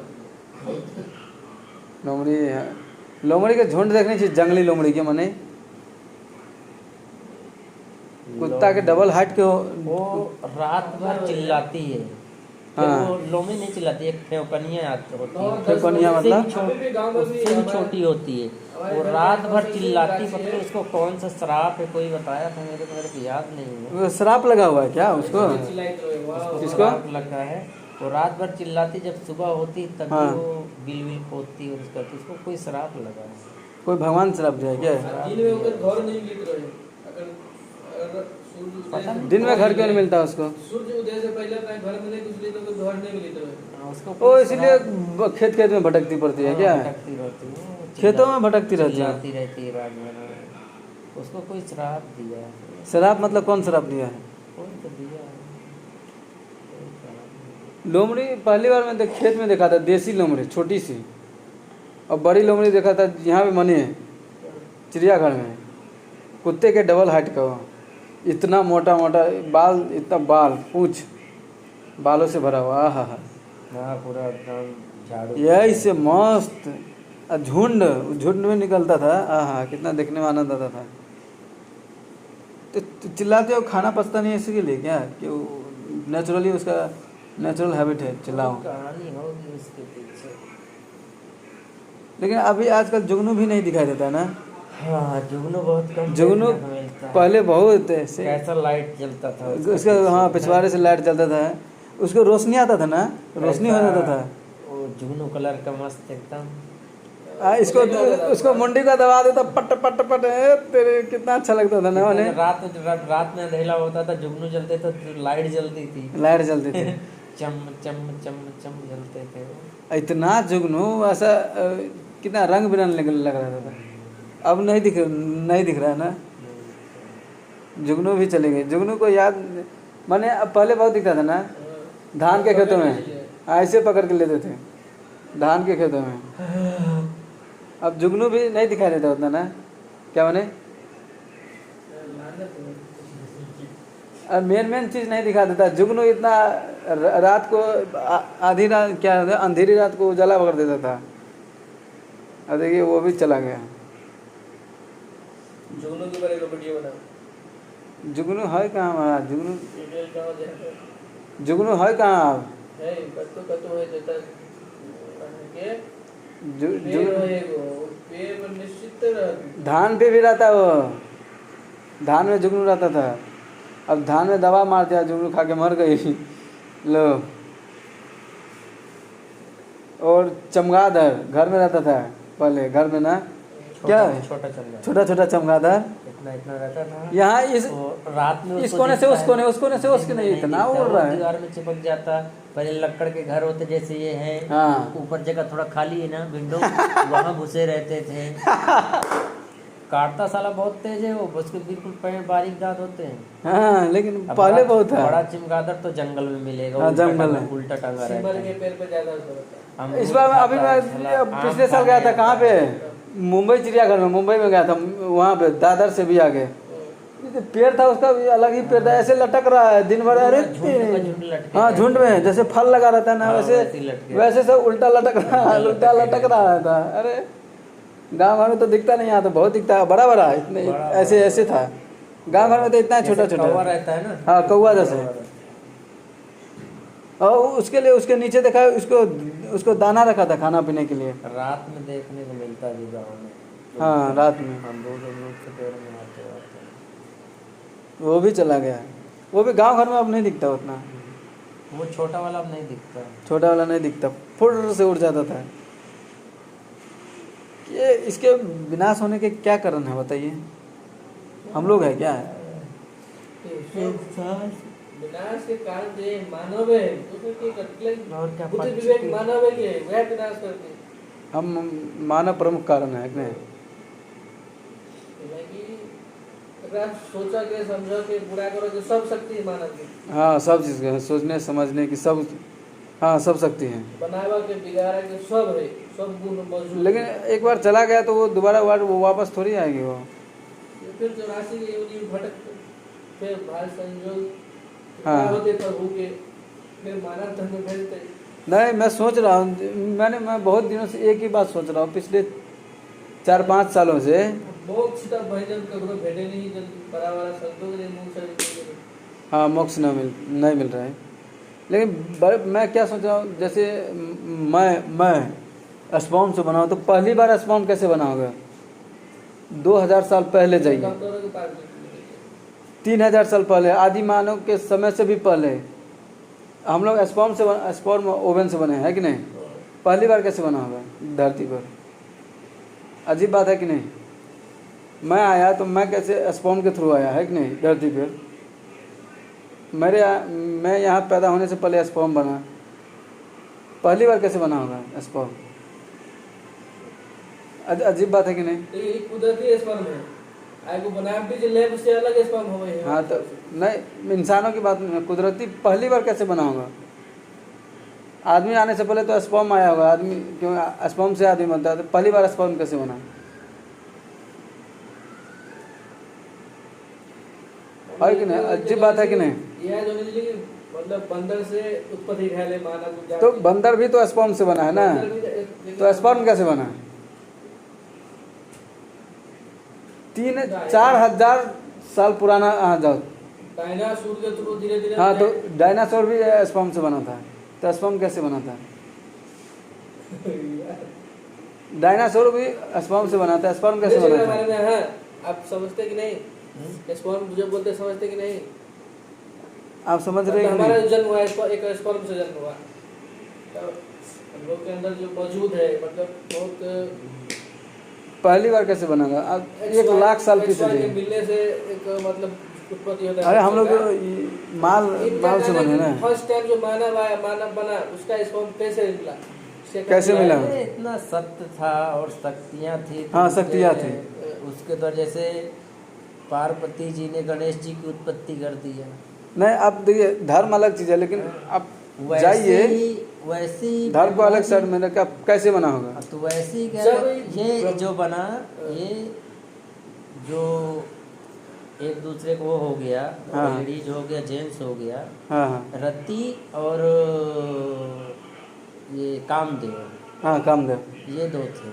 होती लोमड़ी लोमड़ी के झुंड देखने चाहिए जंगली लोमड़ी के मने कुत्ता के डबल हाइट के वो रात भर चिल्लाती है। फिर हाँ। वो लोमड़ी नहीं चिल्लाती एक फेंकनिया होती है फेंकनिया मतलब? उससे भी छोटी होती है। वो रात भर चिल्लाती मतलब उसको कौन सा श्राप है कोई बताया था मेरे को याद नहीं है। वो श्राप लगा हुआ है क्या उसको उसको किसको? श्राप लगा है। वो रात भर चिल्लाती जब सुबह होती तब हाँ। वो बिल खोदती और उसको कोई श्राप लगा है। कोई भगवान श्राप दिया है क्या दिन में ओकर घर नहीं मिलत रहे। अगर पता नहीं। दिन में घर क्यों नहीं मिलता उसको सूर्य उदय से पहले कहीं घर में नहीं घुसली तो घर नहीं मिलत रहे। उसको ओ इसलिए खेत में भटकती पड़ती है क्या भटकती रहती है खेतों में भटकती रहती है चिल्लाती रहती है रात भर। उसको कोई श्राप दिया है। श्राप मतलब कौन श्राप दिया है कोई तो दिया है। लोमड़ी पहली बार मैंने खेत में देखा था देसी लोमड़ी छोटी सी और बड़ी लोमड़ी देखा था यहाँ पे मनी है चिड़ियाघर में कुत्ते के डबल हाइट का वो इतना मोटा मोटा बाल इतना बाल पूछ बालों से भरा हुआ आहा हा हाँ पूरा एकदम झाड़ू यही से मस्त झुंड झुंड में निकलता था आहा कितना देखने में आनंद आता था। तो चिल्लाते हो खाना पचता नहीं है इसी के लिए क्या कि नेचुरली उसका नेचुरल हैबिट है चिल्लाओ। कहानी होगी उसके पीछे। लेकिन अभी आजकल जुगनू भी नहीं दिखाई देता है ना हाँ जुगनू बहुत कम जुगनू देखने को मिलता है। पहले बहुत ऐसे कैसा लाइट जलता था उसका हाँ पिछवाड़े से लाइट चलता था उसको रोशनी आता था ना रोशनी हो जाता था। वो जुगनू कलर का मस्त एकदम इसको उसको मुंडी का दबा देता पट पट पट तेरे कितना अच्छा लगता था ना उन्हें। रात में अंधेला होता था जुगनू जलते तो लाइट जलती थी लाइट जलती थी चम चम चम चम जलते थे वो। इतना जुगनू ऐसा कितना रंग बिरंग लग रहा था। अब नहीं दिख रहा है ना जुगनू भी चले गए। जुगनू को याद मैंने अब पहले बहुत दिखता था ना धान के खेतों में ऐसे पकड़ के लेते थे धान के खेतों में। अब जुगनू भी नहीं दिखाई देता उतना ना क्या मैंने अब मेन चीज़ नहीं दिखा देता जुगनू इतना रात को आधी रात क्या अंधेरी रात को उजाला पकड़ देता था। अब देखिए वो भी चला गया। जुगनू के बारे में वीडियो बनाओ। जुगनू है कहाँ हमारा जुगनू वीडियो कहाँ जाए जुगनू है कहाँ आप है कतो है देता के पेड़ पेड़ पर निश्चित रह धान पे भी रहता है वो धान में जुगनू रहता था। अब धान में दवा मार दिया जुगनू खा के मर गई लो। और चमगादड़ घर में रहता था पहले घर में ना क्या छोटा चमगादड़ छोटा छोटा चमगादड़ इतना रहता था। यहाँ इस रात में इस कोने से उस कोने उस कोने से उसके नहीं इतना उड़ रहा है। दीवार में चिपक जाता। पहले लकड़ के घर होते जैसे ये है हाँ। ऊपर जगह थोड़ा खाली है ना विंडो वहाँ घुसे रहते थे। काटता साला बहुत तेज है वो, उसके बिल्कुल पैर बारीक दांत होते हैं। हाँ लेकिन अब पहले बड़ा- बहुत था। बड़ा चमगादड़ तो जंगल में मिलेगा, हाँ, उल्टा जंगल टंगा- में। उल्टा टंगा सिमर रहता के है। पेड़ पे ज्यादा असर होता है। अमरूद इस बार अभी खाता है, मैं साला आम पिछले साल गया था, खाने कहाँ आता है। पे, मुंबई चिड़ियाघर में, मुंबई में गया था, वहाँ पे दादर से भी आगे जो पेड़ था उसका भी अलग ही पेड़ था, ऐसे लटक रहा है दिन भर। अरे झुंड का झुंड लटके हाँ, झुंड में जैसे फल लगा रहता है ना, हाँ, वैसे वैसे ही लटके। वैसे सब उल्टा लटक रहा है, उल्टा लटक रहा था। अरे गाँव भर में तो दिखता नहीं, यहाँ तो बहुत दिखता है, बड़ा बड़ा इतने बड़ा- ऐसे ऐसे था। गाँव भर में तो इतना छोटा जैसे कौवा छोटा। रहता है ना। हाँ, कौवा जैसे। और उसके लिए उसके नीचे देखा उसको दाना रखा था खाना पीने के लिए। रात में देखने को मिलता भी गाँव में। हाँ, रात में अमरूद के पेड़ में आते रहते हैं। वो भी चला गया। वो भी गांव घर में अब नहीं दिखता उतना, वो छोटा वाला अब नहीं दिखता। छोटा वाला नहीं दिखता, फुर से उड़ जाता था। ये इसके विनाश होने के क्या कारण है बताइए? हम लोग है क्या है? विनाश के कारण तो ये मानव है, दूसरे की कटले और क्या बुद्धि पक्षी विवेक के- मानव है कि वह विनाश करते हैं। हम मानव प्रमुख कारण है कि नहीं? हालांकि अगर सोचा के समझो के बुरा करो तो सब शक्ति मानव की हाँ, सब चीज़ का सोचने समझने की सब, हाँ सब शक्ति है। बनावा के बिगाड़ा के सब है, सब गुण मौजूद लेकिन है। एक बार चला गया तो वो दोबारा वो वापस थोड़ी आएगी वो। फिर 84 के योनि में भटक फिर भाल संयोग हाँ। होते प्रभु के फिर मानव धर्म में भेजते। नहीं, मैं सोच रहा हूँ, मैं बहुत दिनों से एक ही बात सोच रहा हूँ, पिछले 4-5 सालों से। मोक्ष तक भजन करो भेटे नहीं जन बराबर संतों के मुंह से। हाँ, मोक्ष नहीं मिल रहा है। लेकिन मैं क्या सोच रहा हूँ, जैसे मैं स्पर्म से बना हूँ, तो पहली बार स्पर्म कैसे बना होगा? 2000 साल पहले जाइए, 3000 साल पहले, आदि मानव के समय से भी पहले हम लोग स्पर्म ओवन से बने हैं कि नहीं? पहली बार कैसे बना होगा धरती पर? अजीब बात है कि नहीं? मैं आया तो मैं कैसे स्पर्म के थ्रू आया है कि नहीं धरती पर? मैं यहाँ पैदा होने से पहले स्पर्म बना, पहली बार कैसे बना होगा स्पर्म? अजीब बात है कि नहीं? तो ये कुदरती स्पर्म है, आगो बनावटी लैब से अलग स्पर्म होवे। हाँ, तो नहीं, इंसानों की बात नहीं, कुदरती पहली बार कैसे बना होगा? आदमी आने से पहले तो स्पर्म आया होगा, आदमी क्यों स्पर्म से आदमी बनता है, तो पहली बार स्पर्म कैसे बना? है कि नहीं? अजीब बात है कि नहीं? यह जो नहीं कि मतलब बंदर से उत्पत्ति भले मानव तो बंदर भी तो स्पर्म से बना है ना, तो स्पर्म कैसे बना? 3-4 हजार साल पुराना जाओ। डायनासोर के थ्रू धीरे धीरे। हाँ, तो डायनासोर भी स्पर्म से बना था, तो स्पर्म कैसे बना था? डायनासोर भी स्पर्म से बना था, स्पर्म कैसे बना था? में है, आप समझते कि नहीं? स्पर्म जो बोलते समझते कि नहीं? आप समझ रहे हैं कि हमारा नहीं? जन्म हुआ एक स्पर्म से जन्म हुआ, तो हम लोग के अंदर जो मौजूद है मतलब बहुत पहली बार कैसे बनेगा? अब 1 लाख साल पीछे XY के जाइए। मिलने से एक मतलब उत्पत्ति होता है। अरे हम लोग माल से बने ना। फर्स्ट टाइम जो मानव बना उसका स्पर्म कैसे निकला? कैसे मिला? अरे इतना सत्य था और शक्तियाँ थी। तो हाँ, शक्तियाँ थी। उसके द्वारा जैसे पार्वती जी ने गणेश जी की उत्पत्ति कर दी है। नहीं, अब देखिए धर्म अलग चीज़ है, लेकिन आप जाइए वैसी धर्म को अलग साइड में रखा, कैसे बना होगा? तो वैसे ही जब ये जो बना, ये जो एक दूसरे को वो हो गया, हाँ। लेडीज हो गया, जेंट्स हो गया, हाँ हाँ रति और ये कामदेव, हाँ, कामदेव, ये 2 थे।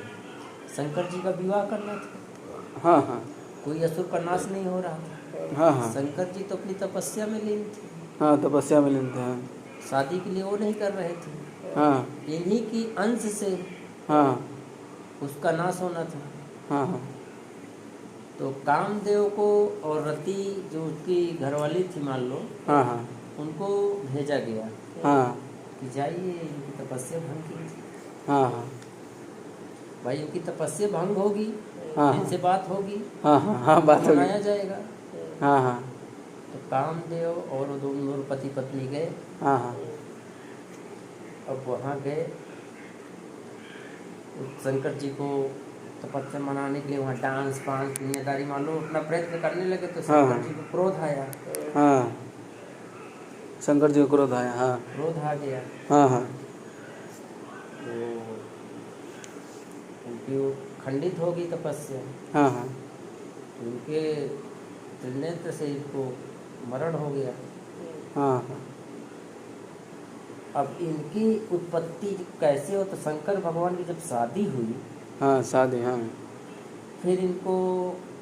शंकर जी का विवाह करना था, हाँ हाँ कोई असुर का नाश नहीं हो रहा था। हाँ हाँ शंकर जी तो अपनी तपस्या में लीन थे, हाँ, तपस्या में लीन थे। हाँ शादी के लिए वो नहीं कर रहे थे। हाँ इन्हीं की अंश से हाँ उसका नाश होना था। हाँ हाँ तो कामदेव को और रति जो उसकी घरवाली थी मान लो, हाँ हाँ उनको भेजा गया हाँ कि जाइए इनकी तपस्या भंग कीजिए। हाँ हाँ भाई इनकी तपस्या भंग होगी, हाँ। इनसे बात होगी, हाँ हाँ हाँ, बात होगी। मनाया जाएगा। हाँ हाँ तो कामदेव और वो दोनों पति पत्नी गए। हाँ हाँ अब वहाँ गए, शंकर जी को तपस्या मनाने के लिए वहाँ डांस पांस दुनियादारी मान लो अपना प्रयत्न करने लगे तो हाँ। शंकर जी को क्रोध आया। हाँ, शंकर जी को क्रोध आया। हाँ क्रोध आ गया हाँ हाँ तो उनकी वो खंडित हो गई तपस्या। हाँ हाँ तो उनके त्रिनेत्र से इनको मरण हो गया। हाँ हाँ अब इनकी उत्पत्ति कैसे हो तो शंकर भगवान की जब शादी हुई हाँ शादी। हाँ फिर इनको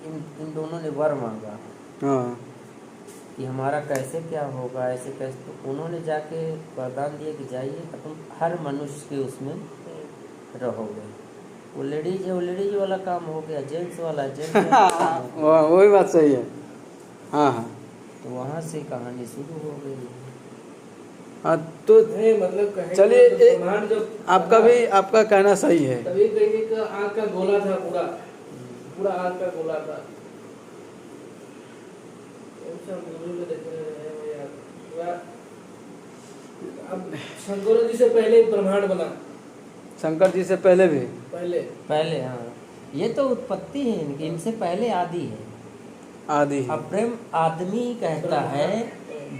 इन दोनों ने वर मांगा हाँ कि हमारा कैसे क्या होगा, ऐसे कैसे। तो उन्होंने जाके वरदान दिया कि जाइए तुम हर मनुष्य के उसमें रहोगे। वो लेडीज है, वो लेडीज वाला काम हो गया, जेंट्स वाला जेंट्स वाला काम हो गया। वही बात सही है। हाँ हाँ तो वहाँ से कहानी शुरू हो गई। हाँ तो नहीं मतलब कहेंगे चलिए तो ब्रह्मांड जब आपका कहना सही है। तभी कहेंगे कि आग का गोला था, पूरा पूरा आग का गोला था। कौन-सा मूवी में देख रहे हैं वो यार, पूरा अब शंकर जी से पहले ब्रह्मांड बना, शंकर जी से पहले भी पहले हाँ, ये तो उत्पत्ति है इनकी, इनसे पहले आदि है। आदि है। अब ब्रह्म आदमी कहता है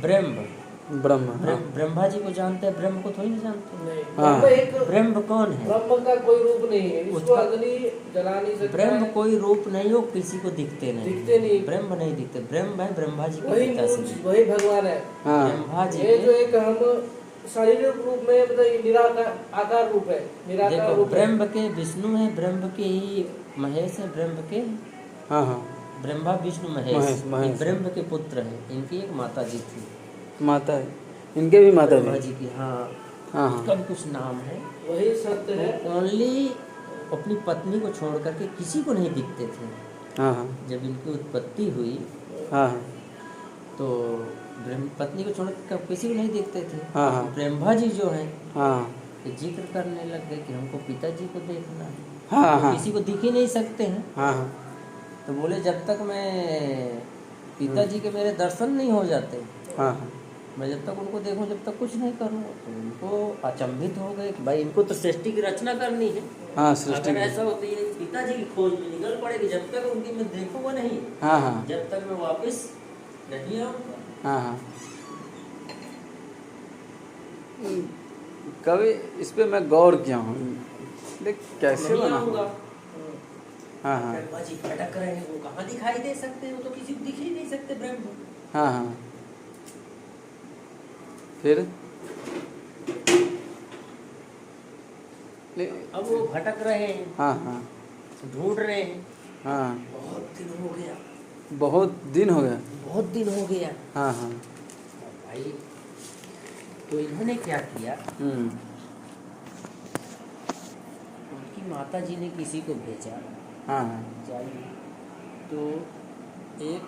ब्रह्म। ब्रह्म। हाँ ब्रह्मा जी को जानते हैं, ब्रह्म को थोड़ी नहीं जानते। नहीं, हाँ। ब्रह्म एक ब्रह्म कौन है? ब्रह्म का कोई रूप नहीं है, इसको उसका- अग्नि जला नहीं सकता ब्रह्म है। कोई रूप नहीं हो, किसी को दिखते दिखते नहीं। ब्रह्म नहीं दिखते। ब्रह्म है ब्रह्मा जी के वही पिता से। मूल, वही भगवान है। हाँ ब्रह्मा जी ये जो के एक हम शारीरिक रूप में मतलब निराकार आकार रूप है, निराकार देखो रूप है। ब्रह्म के विष्णु है, ब्रह्म के ही महेश है, ब्रह्म के हाँ हाँ ब्रह्मा विष्णु महेश, महेश। ये ब्रह्म के पुत्र हैं। इनकी एक माता जी थी, माता है, इनके भी माता ब्रह्मा भी। जी की। हाँ हाँ उसका हाँ भी कुछ नाम है। वही सत्य है। ओनली अपनी पत्नी को छोड़ करके किसी को नहीं दिखते थे। हाँ हाँ जब इनकी उत्पत्ति हुई हाँ हाँ तो पत्नी को छोड़ कर किसी को नहीं देखते थे। हाँ हाँ ब्रह्मा जी जो हैं हाँ ये जिक्र करने लग गए कि हमको पिताजी को देखना है। हाँ तो हाँ किसी को दिख ही नहीं सकते हैं। हाँ हाँ तो बोले जब तक मैं पिताजी के मेरे दर्शन नहीं हो जाते, हाँ हाँ मैं जब तक उनको देखूं जब तक कुछ नहीं करूं। तो उनको अचंभित हो गए कि भाई इनको तो सृष्टि की रचना करनी है। हाँ सृष्टि अगर की। ऐसा होता है पिताजी की खोज में निकल पड़ेगी, जब तक उनकी मैं देखूंगा नहीं, हाँ हाँ जब तक मैं वापस नहीं आऊंगा। हाँ हाँ कभी इस पे मैं गौर किया हूँ, देख कैसे नहीं बना आऊंगा। हुआ। हाँ हाँ ब्रह्मा जी भटक रहे हैं, वो कहाँ दिखाई दे सकते हैं? वो तो किसी को दिख ही नहीं सकते ब्रह्म। हाँ हाँ फिर अब वो भटक रहे हैं, हाँ हाँ ढूंढ रहे हैं। हाँ बहुत दिन हो गया, बहुत दिन हो गया। बहुत दिन हो गया हाँ हाँ भाई। तो इन्होंने क्या किया, उनकी माता जी ने किसी को भेजा हाँ हाँ जाइए। तो एक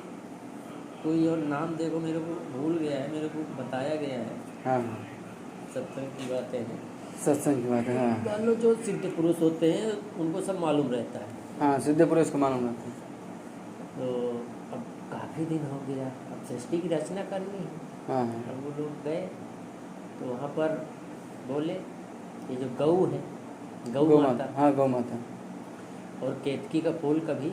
कोई और नाम देखो, मेरे को भूल गया है, मेरे को बताया गया है, हाँ हाँ सत्संग की बातें हैं। सत्संग की बात है। हाँ मान लो जो सिद्ध पुरुष होते हैं उनको सब मालूम रहता है। हाँ सिद्ध पुरुष को मालूम रहता है। तो अब काफ़ी दिन हो गया, अब सृष्टि की रचना करनी है। हाँ हाँ अब वो लोग गए तो वहाँ पर बोले ये जो गऊ है, गऊ माता हाँ गौ माता। और केतकी का फूल कभी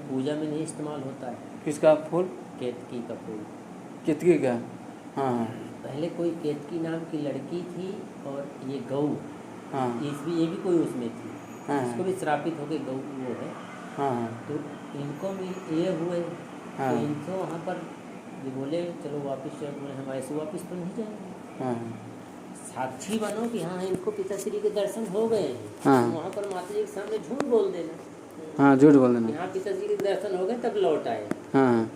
पूजा में नहीं इस्तेमाल होता है। किसका फूल? केतकी का फूल। कितकी का? हाँ हाँ पहले कोई केतकी नाम की लड़की थी और ये गऊ, हाँ ये भी कोई उसमें थी, हाँ इसको भी श्रापित होके गऊ वो है। हाँ हाँ तो इनको भी ये हुए हाँ। तो इनको वहाँ पर ये बोले चलो वापस चलो। बोले हम ऐसे वापस तो नहीं जाएंगे, हाँ साक्षी बनो कि हाँ इनको पिताश्री के दर्शन हो गए हैं। हाँ। तो वहाँ पर माता जी के सामने झूठ बोल देना, हाँ झूठ बोल देना। यहाँ पिताश्री के दर्शन हो गए तब लौट आए। हाँ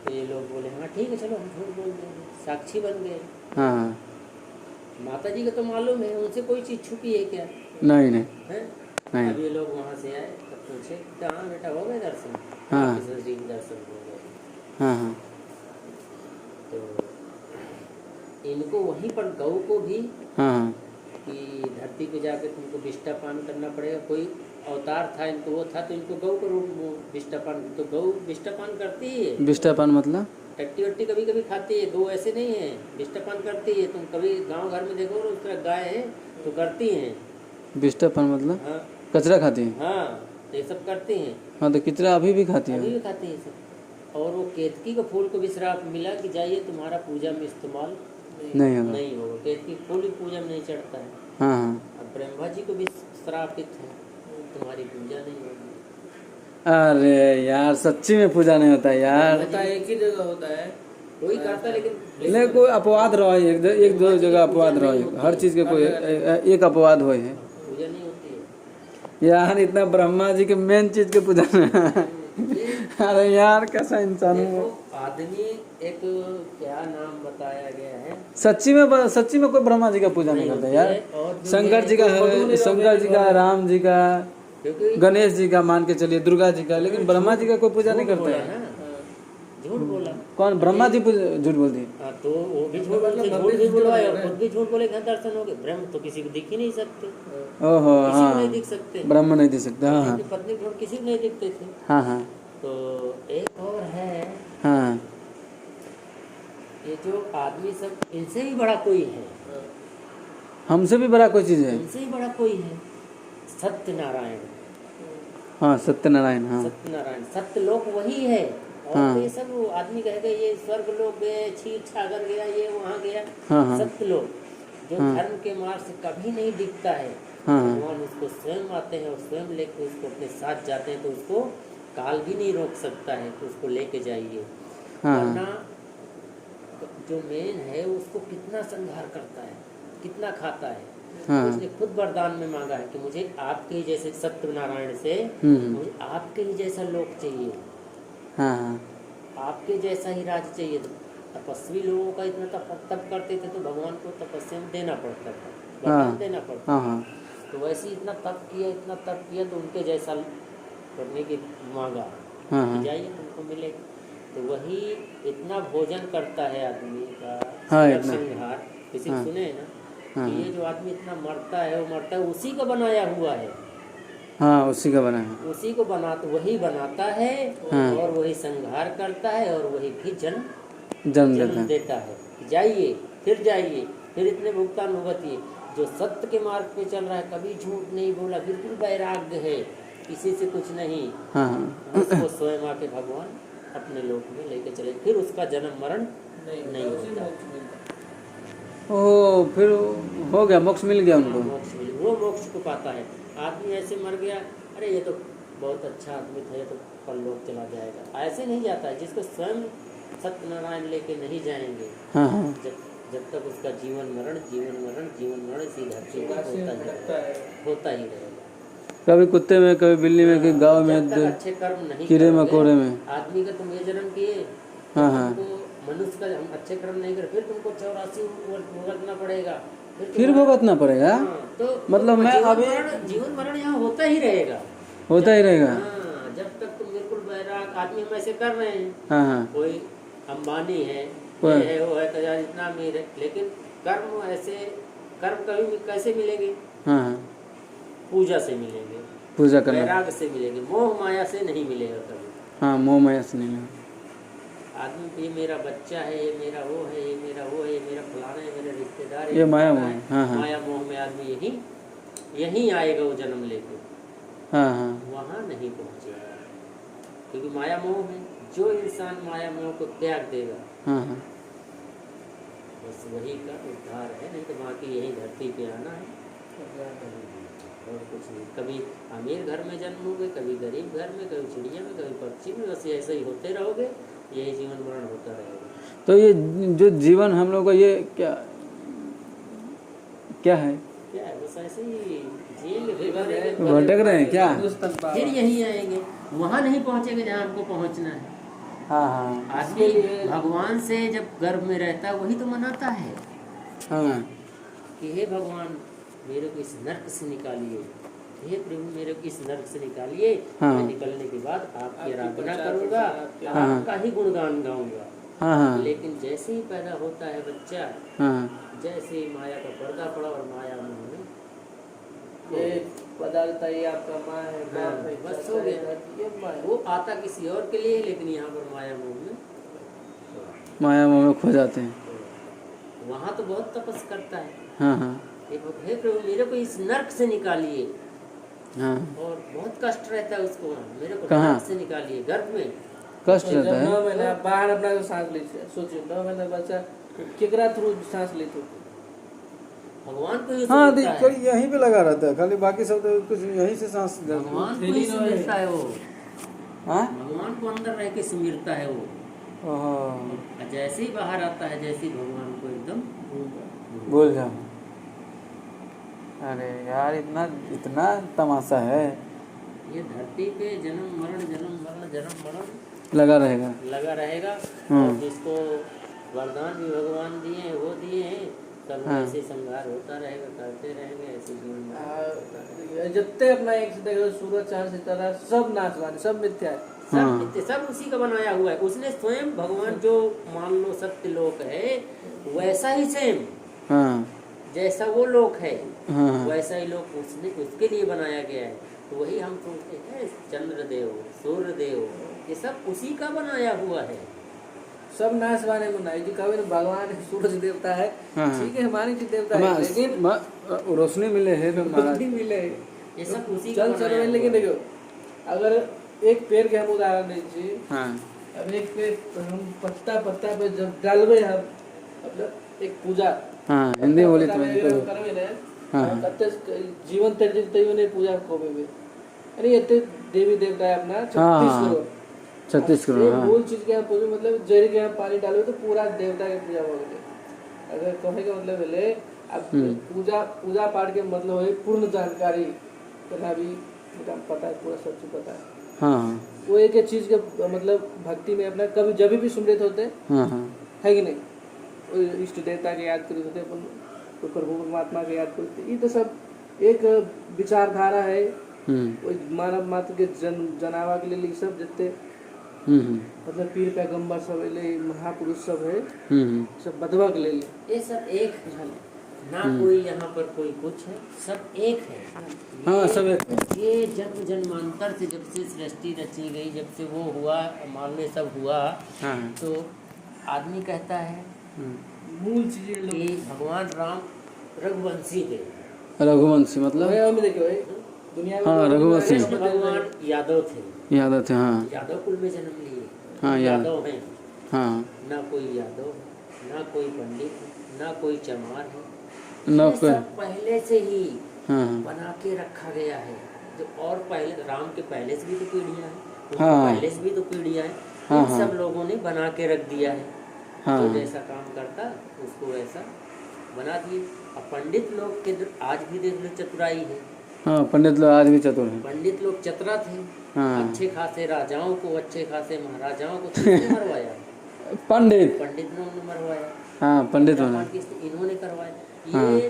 तो ये लोग बोले हाँ ठीक है चलो हम झूठ बोल देंगे, साक्षी बन गए। हाँ हाँ माता जी का तो मालूम है, उनसे कोई चीज़ छुपी है क्या नहीं नहीं है? नहीं। अब ये लोग वहाँ से आए तब पूछे कहाँ बेटा हो गए दर्शन? हाँ। पिताश्री के दर्शन हो गए। हाँ हाँ तो इनको वहीं पर गऊ को भी हाँ हाँ कि धरती पे जाकर तुमको विष्टा पान करना पड़ेगा। कोई अवतार था इनको, वो था तो इनको गऊ का रूप विष्टा पान, तो गऊ विष्टा पान करती है। विष्टापान मतलब? टट्टी वट्टी कभी कभी खाती है, गऊ ऐसे नहीं है, विष्टा पान करती है। तुम कभी गांव घर में देखो उस तरह गाय है तो करती हैं। विष्टापान मतलब हाँ कचरा खाती है? हाँ, तो ये सब करते हैं, हाँ तो किचरा अभी भी खाती अभी है। भी खाते हैं सब। और वो केतकी के फूल को भी श्राप मिला कि जाइए तुम्हारा पूजा में इस्तेमाल नहीं होगा। नहीं होगा, केतकी के फूल भी पूजा में नहीं चढ़ता है। हाँ हाँ। अब ब्रह्मा जी को भी श्रापित है, तुम्हारी पूजा नहीं होगी। अरे यार सच्ची में पूजा नहीं होता है यार। होता है, एक ही जगह होता है। कोई करता है, लेकिन नहीं कोई अपवाद रहा है, एक दो जगह अपवाद रहा है, हर चीज के कोई एक अपवाद हो है पूजा नहीं होती है। यार। इतना ब्रह्मा जी के मेन चीज के पूजा में अरे यार कैसा इंसान देखो, है। आदमी एक क्या नाम बताया गया है, सच्ची में कोई ब्रह्मा जी का पूजा नहीं करता यार। और जो शंकर जी का है, शंकर जी का, राम जी का, क्योंकि गणेश जी का, मान के चलिए दुर्गा जी का, लेकिन ब्रह्मा जी का कोई पूजा नहीं करता बोला है। ना, झूठ बोला। कौन ब्रह्मा जी झूठ बोलती है? हाँ, तो वो भी झूठ भी बोलवाए और खुद भी झूठ बोले, दर्शन हो गए। ब्रह्म तो किसी को दिख ही नहीं सकते, ओहो किसी को नहीं हाँ, दिख सकते। ब्रह्म नहीं दिख सकता। हाँ अपनी पत्नी को किसी को नहीं दिखते थे। हाँ हाँ तो एक और है, हाँ। ये जो आदमी सब, इनसे भी बड़ा कोई है, हमसे भी बड़ा कोई चीज है। इनसे भी बड़ा कोई है, सत्यनारायण। हाँ सत्यनारायण। हाँ सत्यनारायण, सत्यलोक वही है। और हाँ। ये सब आदमी कहेगा ये स्वर्ग लोक गए, क्षीर सागर गया, ये वहाँ गया। हाँ हाँ सत्यलोक जो हाँ। धर्म के मार्ग से कभी नहीं दिखता है, हाँ हाँ भगवान उसको स्वयं आते हैं और स्वयं लेकर उसको अपने साथ जाते हैं, तो उसको काल भी नहीं रोक सकता है, तो उसको लेके जाइए। हाँ वरना जो मेन है उसको कितना संहार करता है, कितना खाता है। हाँ। उसने खुद वरदान में मांगा है कि मुझे आपके ही जैसे सत्यनारायण से मुझे आपके ही जैसा लोक चाहिए, हाँ हाँ आपके जैसा ही राज चाहिए। तो तपस्वी लोगों का इतना तप करते थे तो भगवान को तपस्या में देना पड़ता था, वरदान देना पड़ता। हाँ हाँ तो वैसे ही इतना तप किया तो उनके जैसा करने की मांगा हाँ कि हाँ जाइए उनको मिले। तो वही इतना भोजन करता है आदमी का, हाँ, इतना। संहार किसी हाँ। सुने ना हाँ, कि ये जो आदमी इतना मरता है, वो मरता है उसी का बनाया हुआ है, हाँ उसी का बना है। उसी को वही बनाता है हाँ। और वही संहार करता है और वही भी जन्म देता जन्म है। देता है। जाइए, फिर इतने भुगतान भुगतिए। जो सत्य के मार्ग पे चल रहा है, कभी झूठ नहीं बोला, बिल्कुल वैराग्य है, किसी से कुछ नहीं, हाँ हाँ उसको स्वयं आके भगवान अपने लोक में लेके चले, फिर उसका जन्म मरण नहीं होता। ओ फिर हो गया, मोक्ष मिल गया उनको। मोक्ष मिले, वो मोक्ष को पाता है। आदमी ऐसे मर गया, अरे ये तो बहुत अच्छा आदमी था, ये तो परलोक चला जाएगा, ऐसे नहीं जाता है। जिसको स्वयं सत्यनारायण लेके नहीं जाएंगे, हाँ हाँ जब तक उसका जीवन मरण इसी धरती पर होता ही रहेगा। कभी कुत्ते में, कभी बिल्ली में, कभी गाँव में, जब तक अच्छे कर्म नहीं कीड़े करोगे, मकोड़े में। आदमी का तुम ये जन्म किए, हाँ हाँ तुमको मनुष्य का हम अच्छे कर्म नहीं करे, फिर तुमको 84 भुगतना पड़ेगा, फिर भुगतना पड़ेगा। हाँ, तो मतलब मैं अभी जीवन मरण यहाँ होता ही रहेगा, होता ही रहेगा। हाँ, जब तक तुम बिल्कुल बैराग। आदमी हम ऐसे कर रहे हैं, हाँ हाँ कोई अंबानी है, कोई- ये है, वो है, तो यार इतना अमीर है, लेकिन कर्म कभी कैसे मिलेंगे? हाँ हाँ पूजा से मिलेंगे, पूजा करना। वैराग से मिलेंगे, मोह माया से नहीं मिलेगा कभी। हाँ मोह माया से नहीं लगा। आदमी ये मेरा बच्चा है, ये मेरा वो है, ये मेरा वो है, ये मेरा फलाना है, मेरे रिश्तेदार है, ये माया फलाना मोह है। है। हाँ हाँ माया मोह में आदमी यही आएगा, वो जन्म लेके हाँ हाँ वहाँ नहीं पहुँचेगा, क्योंकि माया मोह है। जो इंसान माया मोह को त्याग देगा, हाँ हाँ बस वही का उद्धार है, नहीं तो बाकी यही धरती पे आना है और कुछ नहीं। कभी अमीर घर में जन्म होगे, कभी गरीब घर में, कभी चिड़िया में, कभी पक्षी में, बस ऐसे ही होते रहोगे, यही जीवन मरण होता रहेगा। तो ये जो जीवन हम लोग का ये क्या क्या है? क्या है, बस ऐसे ही जिएंगे, फिर भटक रहे हैं क्या? फिर यही आएंगे, वहाँ नहीं पहुँचेंगे जहाँ हमको पहुँचना है। हाँ हाँ आदमी भगवान से जब गर्भ में रहता है, वही तो मनाता है हाँ कि हे भगवान मेरे को इस नर्क से निकालिए, हे प्रभु मेरे को इस नर्क से निकालिए। हाँ। मैं निकलने के बाद आपकी आराधना करूँगा, हाँ। आपका ही गुणगान गाऊंगा। हाँ हाँ लेकिन जैसे ही पैदा होता है बच्चा, हाँ जैसे ही माया का पर्दा पड़ा और माया मोह में ये पदार्थ ये आपका माँ है, बाप है, बस चाचा हो है, गया। दादी, ये माँ है। वो आता किसी और के लिए, लेकिन यहाँ पर माया मोह में माया मोह में खो जाते हैं। वहाँ तो बहुत तपस करता है, हाँ हाँ हे प्रभु मेरे को इस नर्क से निकालिए। हाँ और बहुत कष्ट रहता है उसको वहाँ। मेरे को कहाँ? गर्भ से निकालिए, गर्भ में। कष्ट जब रहता 9 है। महीना बाहर अपना जो सांस ली सोचिए 9 महीना बच्चा केकरा थ्रू सांस ली थी। भगवान को ये सब हाँ मिलता है। कोई यहीं पे लगा रहता है, खाली बाकी सब तो कुछ यहीं से सांस भगवान को थैली ही में है। मिलता है वो। हाँ भगवान को अंदर रह के सिमरता है वो। ओहो, और जैसे ही बाहर आता है, जैसे ही भगवान को एकदम भूल जाओ। अरे यार इतना इतना तमाशा है, ये धरती पे जन्म मरण जन्म मरण जन्म मरण लगा रहेगा। लगा रहेगा। हाँ। और जिसको वरदान भी भगवान दिए हैं वो दिए हैं, सब हाँ। ऐसे संहार होता रहेगा, करते रहेंगे ऐसे जीवन में। जितने अपना एक से देखो सूरज चांद सितारा सब नाशवान सब मिथ्या है। हाँ। सब उसी का बनाया हुआ है। उसने स्वयं भगवान जो मान लो सत्य लोक है, वैसा ही सेम हाँ जैसा वो लोक है, हाँ वैसा ही लोक उसने उसके लिए बनाया गया है। तो वही हम सोचते हैं चंद्रदेव, सूर्यदेव, ये सब उसी का बनाया हुआ है। सब नाशवान है मुन्ना जी कभी भगवान सूरज देवता है। हाँ। ठीक है हमारी जी देवता है, लेकिन रोशनी मिले है तो महाराज। नहीं मिले ये सब उसी का चल बनाया चल हुआ लेकिन है। देखो अगर एक पेड़ के हम उदाहरण दीजिए, हाँ अब एक पेड़ हम पत्ता पत्ता पे जब डालबे हम मतलब एक पूजा हाँ हिंदी बोली तो करबे ने हाँ। हम कते जीवन तक तैयो ने पूजा खोबे अरे एते देवी देवता है अपना 36 हाँ, करोड़ 36 करोड़, हाँ। मूल चीज के हम पूजे मतलब जड़ के हम पानी डालो तो पूरा देवता के पूजा हो गए। अगर कहे का मतलब है अब पूजा पूजा पाठ के मतलब है पूर्ण जानकारी करना भी पता है, पूरा सब चीज पता है। हाँ वो एक एक चीज के मतलब भक्ति में अपना कभी जब भी सुमृत होते हाँ हाँ है कि नहीं, वो इष्ट देवता के याद करते होते अपन तो प्रभु परमात्मा के याद करते। ये तो सब एक विचारधारा है। वो मानव मात्र के जनावा के लिए सब जितने मतलब पीर पैगंबर सब ले महापुरुष सब है सब बदवा के ले ये सब एक है, ना कोई यहाँ पर कोई कुछ है, सब एक है। हाँ, सब एक ये जन्म जन्मांतर से जब से सृष्टि रची गई, जब से वो हुआ मान लो सब हुआ, हाँ तो आदमी कहता है मूल चीजें कि भगवान राम रघुवंशी थे। रघुवंशी मतलब में देखो दुनिया में हाँ, रघुवंशी। कृष्ण भगवान यादव थे, यादव थे। हाँ यादव कुल में जन्म लिए। हाँ, यादव हैं, हाँ ना कोई यादव, ना कोई पंडित, ना कोई चमार है, न ये कोई सब पहले से ही हाँ बना के रखा गया है। जो और पहले राम के पहले से भी तो पीढ़ियां हैं, उनके हाँ। पहले से भी तो पीढ़ियां हैं, हाँ, इन हाँ। सब लोगों ने बना के रख दिया है। हाँ। तो जैसा काम करता उसको वैसा बना दिए। अब पंडित लोग के आज भी देख लो चतुराई है। हाँ पंडित लोग आज भी चतुर हैं। पंडित लोग चतुरा थे। हाँ। अच्छे खासे राजाओं को, अच्छे खासे महाराजाओं को किसने मरवाया? पंडित पंडित ने मरवाया। हाँ पंडित पूजा होना पाठ किसने? इन्होंने करवाया। हाँ। ये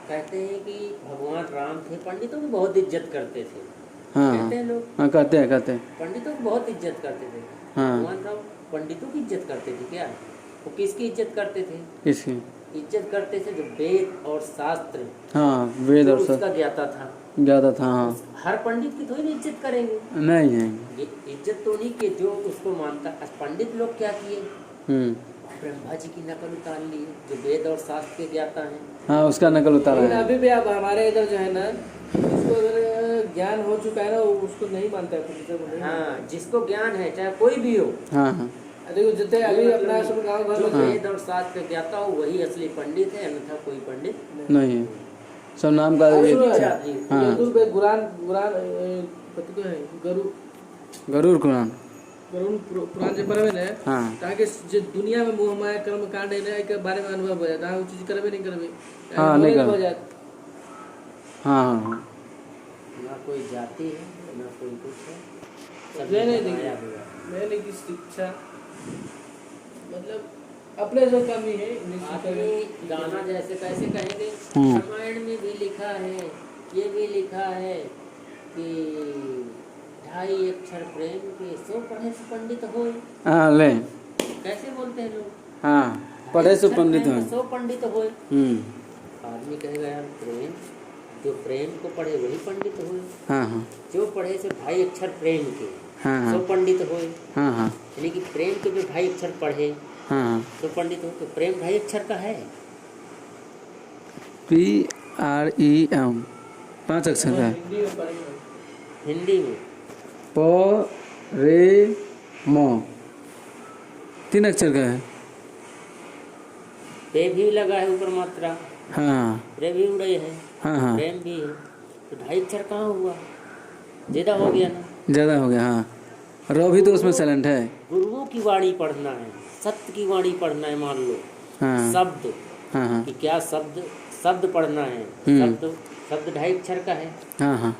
कहते हैं कि भगवान राम थे, पंडितों की बहुत इज्जत करते थे। हाँ कहते हैं लोग, हाँ कहते हैं पंडितों की बहुत इज्जत करते थे। हाँ। भगवान राम पंडितों की इज्जत करते थे क्या? वो किसकी इज्जत करते थे? किसकी? इज्जत करते थे जो वेद और शास्त्र, हाँ वेद जो और सब उसका ज्ञाता था। ज्यादा था। हाँ हर पंडित की थोड़ी ना इज्जत करेंगे। नहीं है। ये इज्जत तो नहीं कि जो उसको मानता। आज पंडित लोग क्या किए? ब्रह्मा जी की नकल उतार ली, जो वेद और शास्त्र के ज्ञाता हैं। हाँ उसका नकल उतारा लेकिन है। अभी भी अब हमारे इधर जो है ना उसको अगर ज्ञान हो चुका है ना वो उसको नहीं मानता है पंडित को नहीं। हाँ, जिसको ज्ञान है चाहे कोई भी हो, हाँ हाँ देखो जितने अभी अपना सब गाँव घर जो में वेद और शास्त्र के ज्ञाता हो वही असली पंडित है, अन्यथा कोई पंडित नहीं है, सब नाम का अरे ये सुनो था। यार, हाँ। यदुर पे गुरान गुरान पति तो है गरुड़ कुरान। गरुड़ पुराण जो पढ़वे ने हाँ ताकि जो दुनिया में मोह माया कर्म कांड है ना के बारे में अनुभव हो जाता है। वो चीज करबे नहीं करबे हाँ, नहीं हो करबे। जाता। हाँ हाँ ना कोई जाति है ना कोई कुछ है, सब मैं नहीं बनाया देखी हुआ। मैंने की शिक्षा मतलब अपने से कमी है आदमी गाना जैसे कैसे कहेंगे, रामायण में भी लिखा है, ये भी लिखा है कि 2.5 अक्षर प्रेम के 100 पढ़े से पंडित हो। हाँ ले कैसे बोलते हैं लोग? हाँ पढ़े से पंडित हैं। 100 पंडित हो। आदमी कहेगा यार प्रेम, जो प्रेम को पढ़े वही पंडित हुए। हाँ हाँ जो पढ़े से 2.5 अक्षर प्रेम के हाँ हाँ 100 पंडित हुए। हाँ हाँ यानी कि प्रेम के जो 2.5 अक्षर पढ़े हाँ हाँ 100 पंडित हो। तो प्रेम 2.5 अक्षर का है। PREM 5 अक्षर का है। हिंदी में पढ़ेंगे हिंदी में प रे म 3 अक्षर का है। पे भी लगा है ऊपर मात्रा, हाँ रे भी उड़े है, हाँ हाँ प्रेम भी है, तो 2.5 अक्षर कहाँ हुआ, ज्यादा हो गया ना। ज़्यादा हो गया। हाँ र भी तो उसमें साइलेंट है। गुरुओं की वाणी पढ़ना है, सत्य की वाणी पढ़ना है, मान लो हाँ शब्द हाँ हाँ कि क्या शब्द, शब्द पढ़ना है। हम्म। शब्द शब्द 2.5 अक्षर का है। हाँ हाँ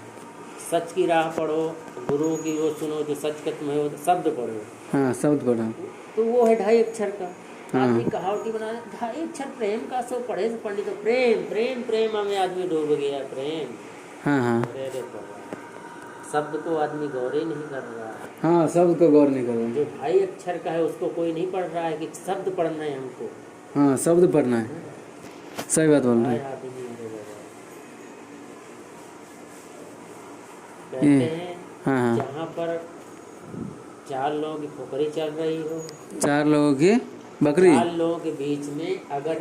सच की राह पढ़ो, गुरुओं की वो सुनो जो सच का तुम्हें हो, तो शब्द पढ़ो, हाँ शब्द पढ़ा। तो वो है 2.5 अक्षर का। हाँ। आदमी कहावती बना 2.5 अक्षर प्रेम का, सो पढ़े से पंडित तो प्रेम प्रेम प्रेम में आदमी डूब गया। प्रेम, हाँ हाँ अरे अरे बाबा, शब्द को आदमी गौर ही नहीं कर रहा है। हाँ शब्द को गौर नहीं करो। जो 2.5 अक्षर का है उसको कोई नहीं पढ़ रहा है कि शब्द पढ़ना है हमको। हाँ शब्द पढ़ना है, सही बात बोल रहे हाय हैं। आदमी, अरे बाबा। कहते हैं हाँ हाँ जहाँ पर 4 लोगों की फुकरी चल रही हो, 4 लोगों की बकरी। 4 लोगों के बीच में अगर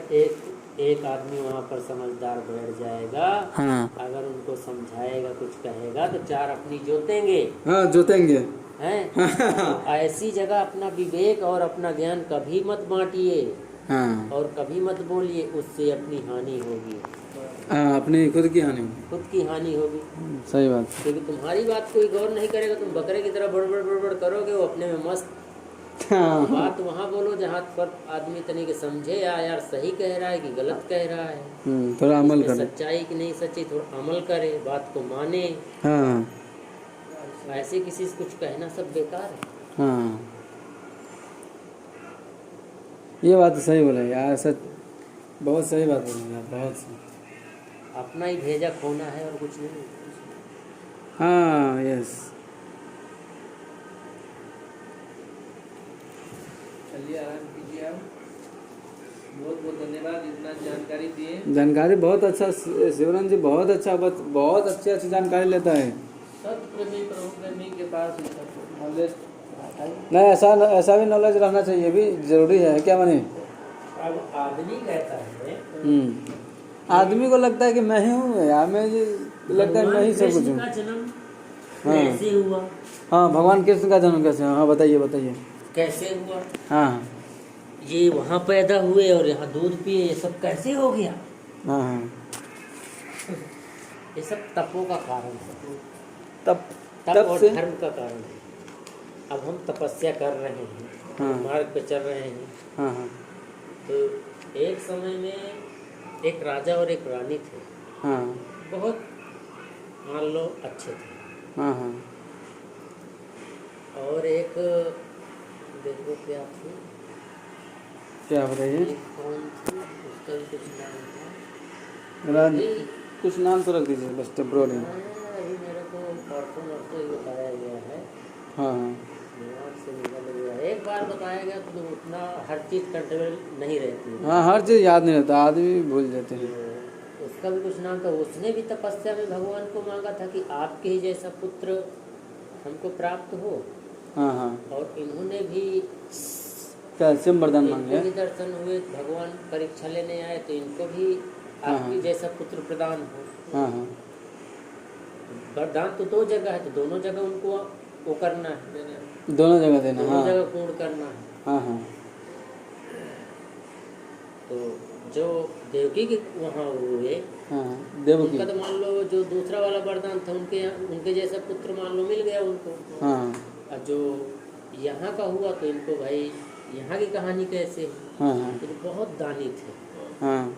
एक आदमी वहाँ पर समझदार बैठ जाएगा, हाँ अगर उनको समझाएगा, कुछ कहेगा, तो 4 अपनी जोतेंगे हाँ जोतेंगे। हैं। तो ऐसी जगह अपना विवेक और अपना ज्ञान कभी मत बांटिए हाँ और कभी मत बोलिए, उससे अपनी हानि होगी, हाँ अपनी खुद की हानि। खुद की हानि होगी। सही बात। क्योंकि तुम्हारी बात कोई गौर नहीं करेगा, तुम बकरे की तरह बड़बड़ बड़बड़ करोगे, वो अपने में मस्त। हाँ बात वहाँ बोलो जहाँ पर आदमी तनिक समझे, यार सही कह रहा है कि गलत कह रहा है, थोड़ा अमल इसमें कर। सच्चाई कि नहीं सच्चाई, थोड़ा अमल करे, बात को माने। हाँ ऐसे किसी से कुछ कहना सब बेकार है। हाँ ये बात तो सही बोला यार, सच बहुत सही बात बोली यार, बहुत सही। अपना ही भेजा खोना है और कुछ नहीं। हाँ यस। चलिए आराम कीजिए आप। बहुत बहुत धन्यवाद इतना जानकारी दिए। जानकारी बहुत अच्छा, शिवरन जी बहुत अच्छा, बहुत अच्छी अच्छी जानकारी लेता है। सत्प्रेमी प्रभु प्रेमी के पास नॉलेज नहीं ऐसा भी नॉलेज रहना चाहिए, भी जरूरी है क्या माने। अब आदमी कहता है, आदमी को लगता है कि मैं ही हूँ यार, मैं लगता है मैं ही सब कुछ हूँ। का जन्म हाँ। कैसे हुआ, हाँ भगवान कृष्ण का जन्म कैसे हुआ? हाँ बताइए बताइए। कैसे हुआ, हाँ ये वहाँ पैदा हुए और यहाँ दूध पिए, ये सब कैसे हो गया? हाँ हाँ ये सब तपों का कारण है, तब तप और से धर्म का कारण है। अब हम तपस्या कर रहे हैं, हाँ। मार्ग पे चल रहे हैं। हाँ हाँ तो एक समय में एक राजा और एक रानी थे, हाँ बहुत मान लो अच्छे थे। हाँ हाँ और एक देखो क्या थी, क्या बताइए। एक कौन थी, उसका भी कुछ नाम था। राज कुछ नाम तो रख दीजिए बस टेम्पोररी। अभी मेरे को परसों नरसों ही बताया गया है, हाँ हाँ दिमाग से निकल गया। एक बार बताया गया तो उतना हर चीज़ कंट्रोल नहीं रहती है। हाँ हर चीज़ याद नहीं रहता, आदमी भूल जाते हैं। तो उसका भी कुछ नाम था। उसने भी तपस्या में भगवान को मांगा था कि आपके ही जैसा पुत्र हमको प्राप्त हो। हाँ हाँ और इन्होंने भी, कैल्शियम वरदान इनको मांगे। भी दर्शन हुए, भगवान परीक्षा लेने आए तो इनको भी हाँ, आपके हाँ। जैसा पुत्र प्रदान हो। हाँ हाँ वरदान तो 2 जगह है, तो दोनों जगह उनको वो करना है, दोनों जगह देना। दोनों हाँ जगह पूर्ण करना है। हाँ हाँ तो जो देवकी के वहाँ हुए, हाँ देव की। उनका तो मान लो जो दूसरा वाला वरदान था, उनके जैसा पुत्र मान लो मिल गया उनको। हाँ और जो यहाँ का हुआ तो इनको भाई यहाँ की कहानी कैसे है? हाँ हाँ तो बहुत दानी थे, हाँ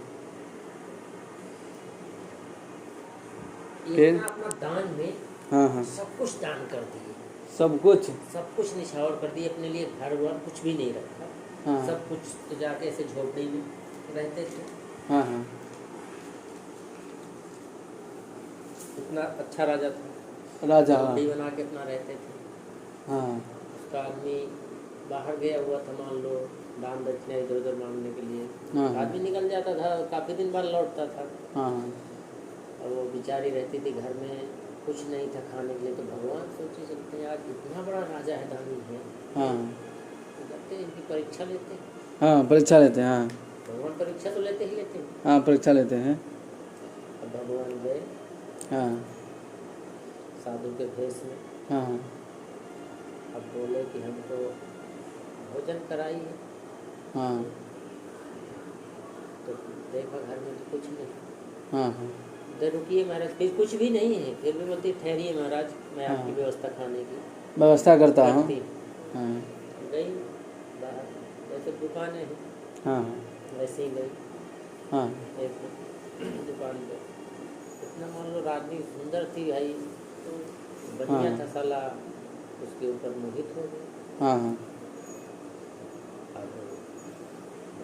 इतना अपना दान में हाँ हाँ सब कुछ दान कर दिए, सब कुछ। सब कुछ निछावर कर दिए, अपने लिए घर वर कुछ भी नहीं रखा। हाँ सब कुछ तो जाके ऐसे झोपड़ी में रहते थे। हाँ हाँ इतना अच्छा राजा था। राजा। झोपड़ी बना के अपना रहते थे। हाँ उसका आदमी बाहर गया हुआ था, मान लो दान दक्षिणा इधर उधर मांगने के लिए। हाँ आदमी निकल जाता था, काफ़ी दिन बाद लौटता था। हाँ और वो बेचारी रहती थी घर में, कुछ नहीं था खाने के लिए। तो भगवान सोचे चलते हैं, आज इतना बड़ा राजा है, दानी है, हाँ तो जाते हैं इनकी परीक्षा लेते हैं। हाँ परीक्षा लेते हैं। हाँ भगवान परीक्षा तो लेते ही लेते हैं। हाँ परीक्षा लेते हैं। अब भगवान गए, हाँ साधु के भेष में। हाँ हाँ अब बोले कि हमको भोजन कराइए, हाँ तो देखा घर में तो कुछ नहीं। हाँ हाँ इधर रुकिए महाराज, फिर कुछ भी नहीं है, फिर भी बोलती ठहरिए महाराज, मैं हाँ। आपकी व्यवस्था खाने की व्यवस्था करता हूँ। करती। हाँ गई बाहर, जैसे दुकानें हैं हाँ वैसे ही गई हाँ एक दुकान पे। इतना मान लो रानी सुंदर थी भाई, तो बढ़िया हाँ। था साला, उसके ऊपर मोहित हो गया। हाँ हाँ अब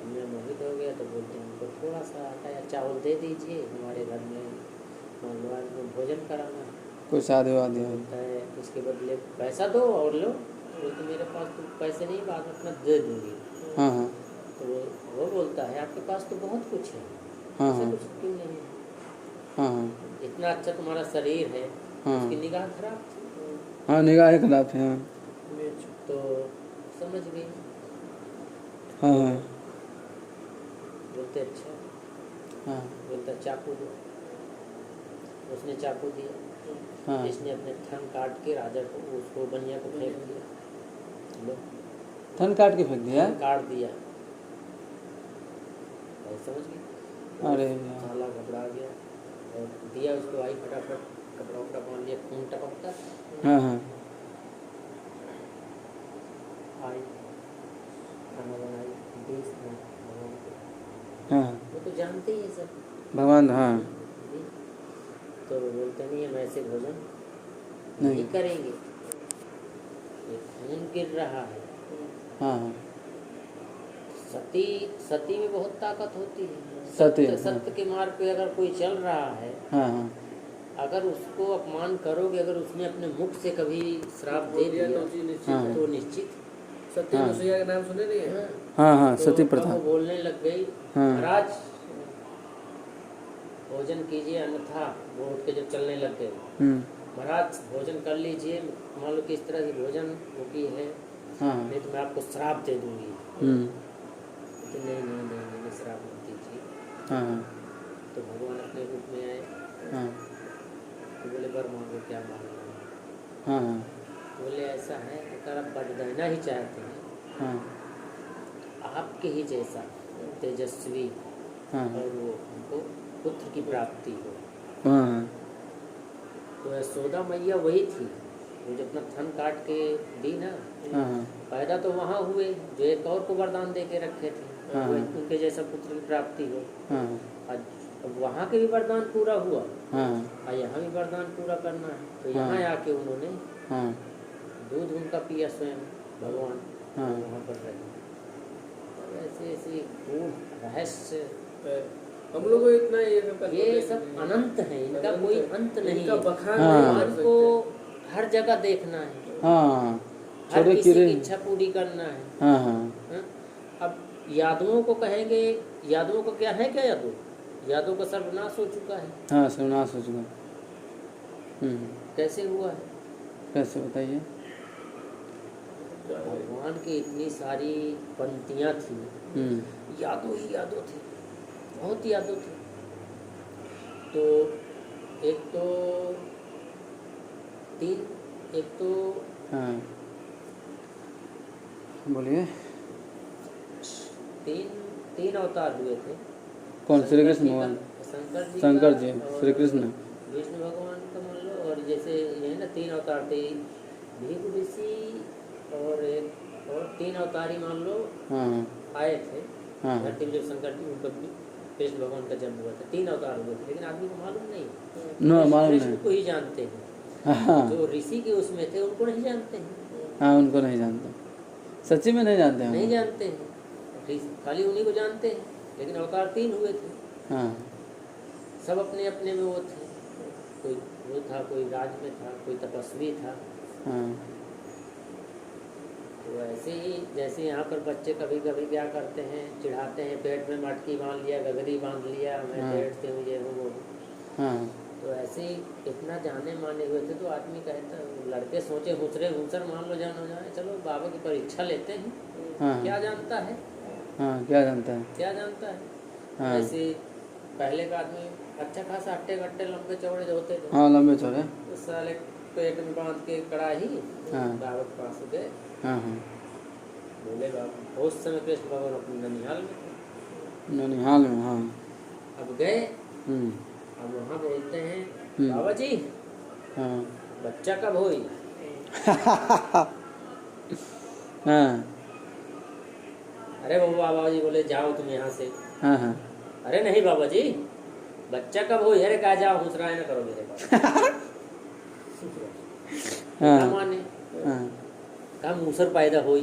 मैं मोहित हो गया तो बोलते हैं हमको थोड़ा सा आटा या चावल दे दीजिए, हमारे घर में भगवान को भोजन कराना है। कोई शादी वादी तो हो। बोलता है इसके बदले पैसा दो और लो। तो बोलते मेरे पास तो पैसे नहीं, बाद में अपना दे दूँगी। हाँ हाँ तो वो बोलता है आपके पास तो बहुत कुछ है, हाँ ऐसा हाँ कुछ क्यों नहीं है? हाँ हाँ इतना अच्छा तुम्हारा शरीर है, हाँ। उसकी निगाह खराब थी। हाँ निगाह खराब है। हाँ तो समझ गई। हाँ हाँ बोलते अच्छा, हाँ बोलता चाकू दो। उसने चाकू दिया, हाँ इसने अपने थन काट के राजा को, उसको बनिया को फेंक दिया। लो, थन काट के फेंक दिया। थन काट दिया। भाई समझ गई। अरे यार। साला घबरा गया और दिया उसको, आई फटाफट कपड़ा उपड़ा बांध लिया, खून टपकता। हाँ हाँ आई खाना बनाई, बीस में भगवान को। हाँ वो तो जानते ही है सब। भगवान। हाँ तो बोलते नहीं हम ऐसे भोजन नहीं। नहीं करेंगे, ये खून गिर रहा है। हाँ हाँ सती, सती में बहुत ताकत होती है। सती, सत्य, हाँ। सत्य के मार्ग पे अगर कोई चल रहा है, हाँ हाँ अगर उसको अपमान करोगे, अगर उसने अपने मुख से कभी श्राप दे दिया तो जी निश्चित हाँ। है। तो निश्चित। सत्य हाँ। अनुसुईया का नाम सुने नहीं है? हाँ। हाँ हाँ तो सती तब प्रथा। वो बोलने लग गई हाँ। महाराज भोजन कीजिए, अन्यथा वो उठ के जब चलने लग गए, महाराज भोजन कर लीजिए, मान लो कि इस तरह की भोजन होती है, हाँ नहीं तो मैं आपको श्राप दे दूंगी। तो नहीं श्राप मत दीजिए। हाँ हाँ तो भगवान अपने रूप में आए, हाँ तो बोले वर मांगो, क्या मांगना है? हाँ हाँ बोले ऐसा है अगर आप वरदाना ही चाहते हैं, हाँ आपके ही जैसा तेजस्वी हाँ और वो हमको पुत्र की प्राप्ति हो। हाँ तो यशोदा मैया वही थी, वो जो अपना थन काट के दी ना, हाँ पैदा तो वहाँ हुए जो एक और को वरदान दे के रखे थे, हाँ। वो उनके जैसा पुत्र की प्राप्ति हो। हाँ अब वहाँ के भी वरदान पूरा हुआ हाँ और यहाँ भी वरदान पूरा करना है। तो यहाँ हाँ। आके उन्होंने हाँ दूध उनका पिया स्वयं भगवान, हाँ। वहाँ पर रहे। तो ऐसे ऐसे गूढ़ रहस्य, हम लोग को इतना ये सब अनंत है, इनका कोई अंत नहीं इनका है। बखान हाँ। नहीं कर भगवान सकते। को हर जगह देखना है, हाँ हर छोटे किसी कीड़े। की इच्छा पूरी करना है। हाँ हाँ हाँ? अब यादवों को कहेंगे, यादवों को क्या है, क्या यादव, यादव का सर्वनाश हो चुका है। हाँ सर्वनाश हो चुका। कैसे हुआ है? कैसे बताइए। भगवान की इतनी सारी पंक्तियाँ थी, यादव ही यादव थे, बहुत यादव थे। तो एक तो हाँ बोलिए। तीन अवतार हुए थे। कौन? श्री कृष्ण शंकर जी भगवान। का- शंकर जी शंकर का जी, और श्री कृष्ण। विष्णु भगवान का मान लो, और जैसे ये है ना 3 अवतार थे, भीख ऋषि और एक और 3 अवतार ही मान लो हाँ आए थे हाँ धरती में। जब शंकर जी उनका कृष्ण भगवान का जन्म हुआ था, 3 अवतार हुए थे, लेकिन आदमी को मालूम नहीं। नो मालूम कृष्ण नहीं। को ही जानते हैं, हाँ जो ऋषि के उसमें थे उनको नहीं जानते हैं। हाँ उनको नहीं जानते, सच्ची में नहीं जानते हम। नहीं जानते हैं, खाली उन्हीं को जानते हैं। लेकिन अवतार 3 हुए थे, हाँ सब अपने अपने में वो थे। कोई वो था, कोई राज में था, कोई तपस्वी था। हाँ तो ऐसे ही जैसे यहाँ पर बच्चे कभी कभी क्या करते हैं, चिढ़ाते हैं, पेट में मटकी बांध लिया, गगरी बांध लिया, मैं हाँ। पेट से हूँ, ये हूँ, वो हूँ। हाँ तो ऐसे ही इतना जाने माने हुए थे, तो आदमी कहता, लड़के सोचे हुसर मान लो जान हो जाए, चलो बाबा की परीक्षा लेते हैं। हाँ क्या जानता है, हाँ क्या जानता है। क्या जानता है। हाँ ऐसे पहले का आदमी अच्छा खासा हट्टे कट्टे लंबे चौड़े जो होते थे, हाँ लंबे चौड़े। उस साले पेट में बांध के कड़ाही हाँ बाबा के पास गए। हाँ हाँ बोले बाबा उस समय कृष्ण भगवान अपने ननिहाल में थे। ननिहाल में, हाँ। अब गए, हम्म, अब वहाँ बोलते हैं हम्म। बाबा जी हाँ बच्चा कब होई? हाँ अरे बाबा जी बोले जाओ तुम यहाँ से। हाँ हाँ अरे नहीं बाबा जी बच्चा कब होई? अरे कहा जाओ हुसराय ना करो मेरे पास। हाँ ना माने, हाँ कहा मूसर पैदा होई।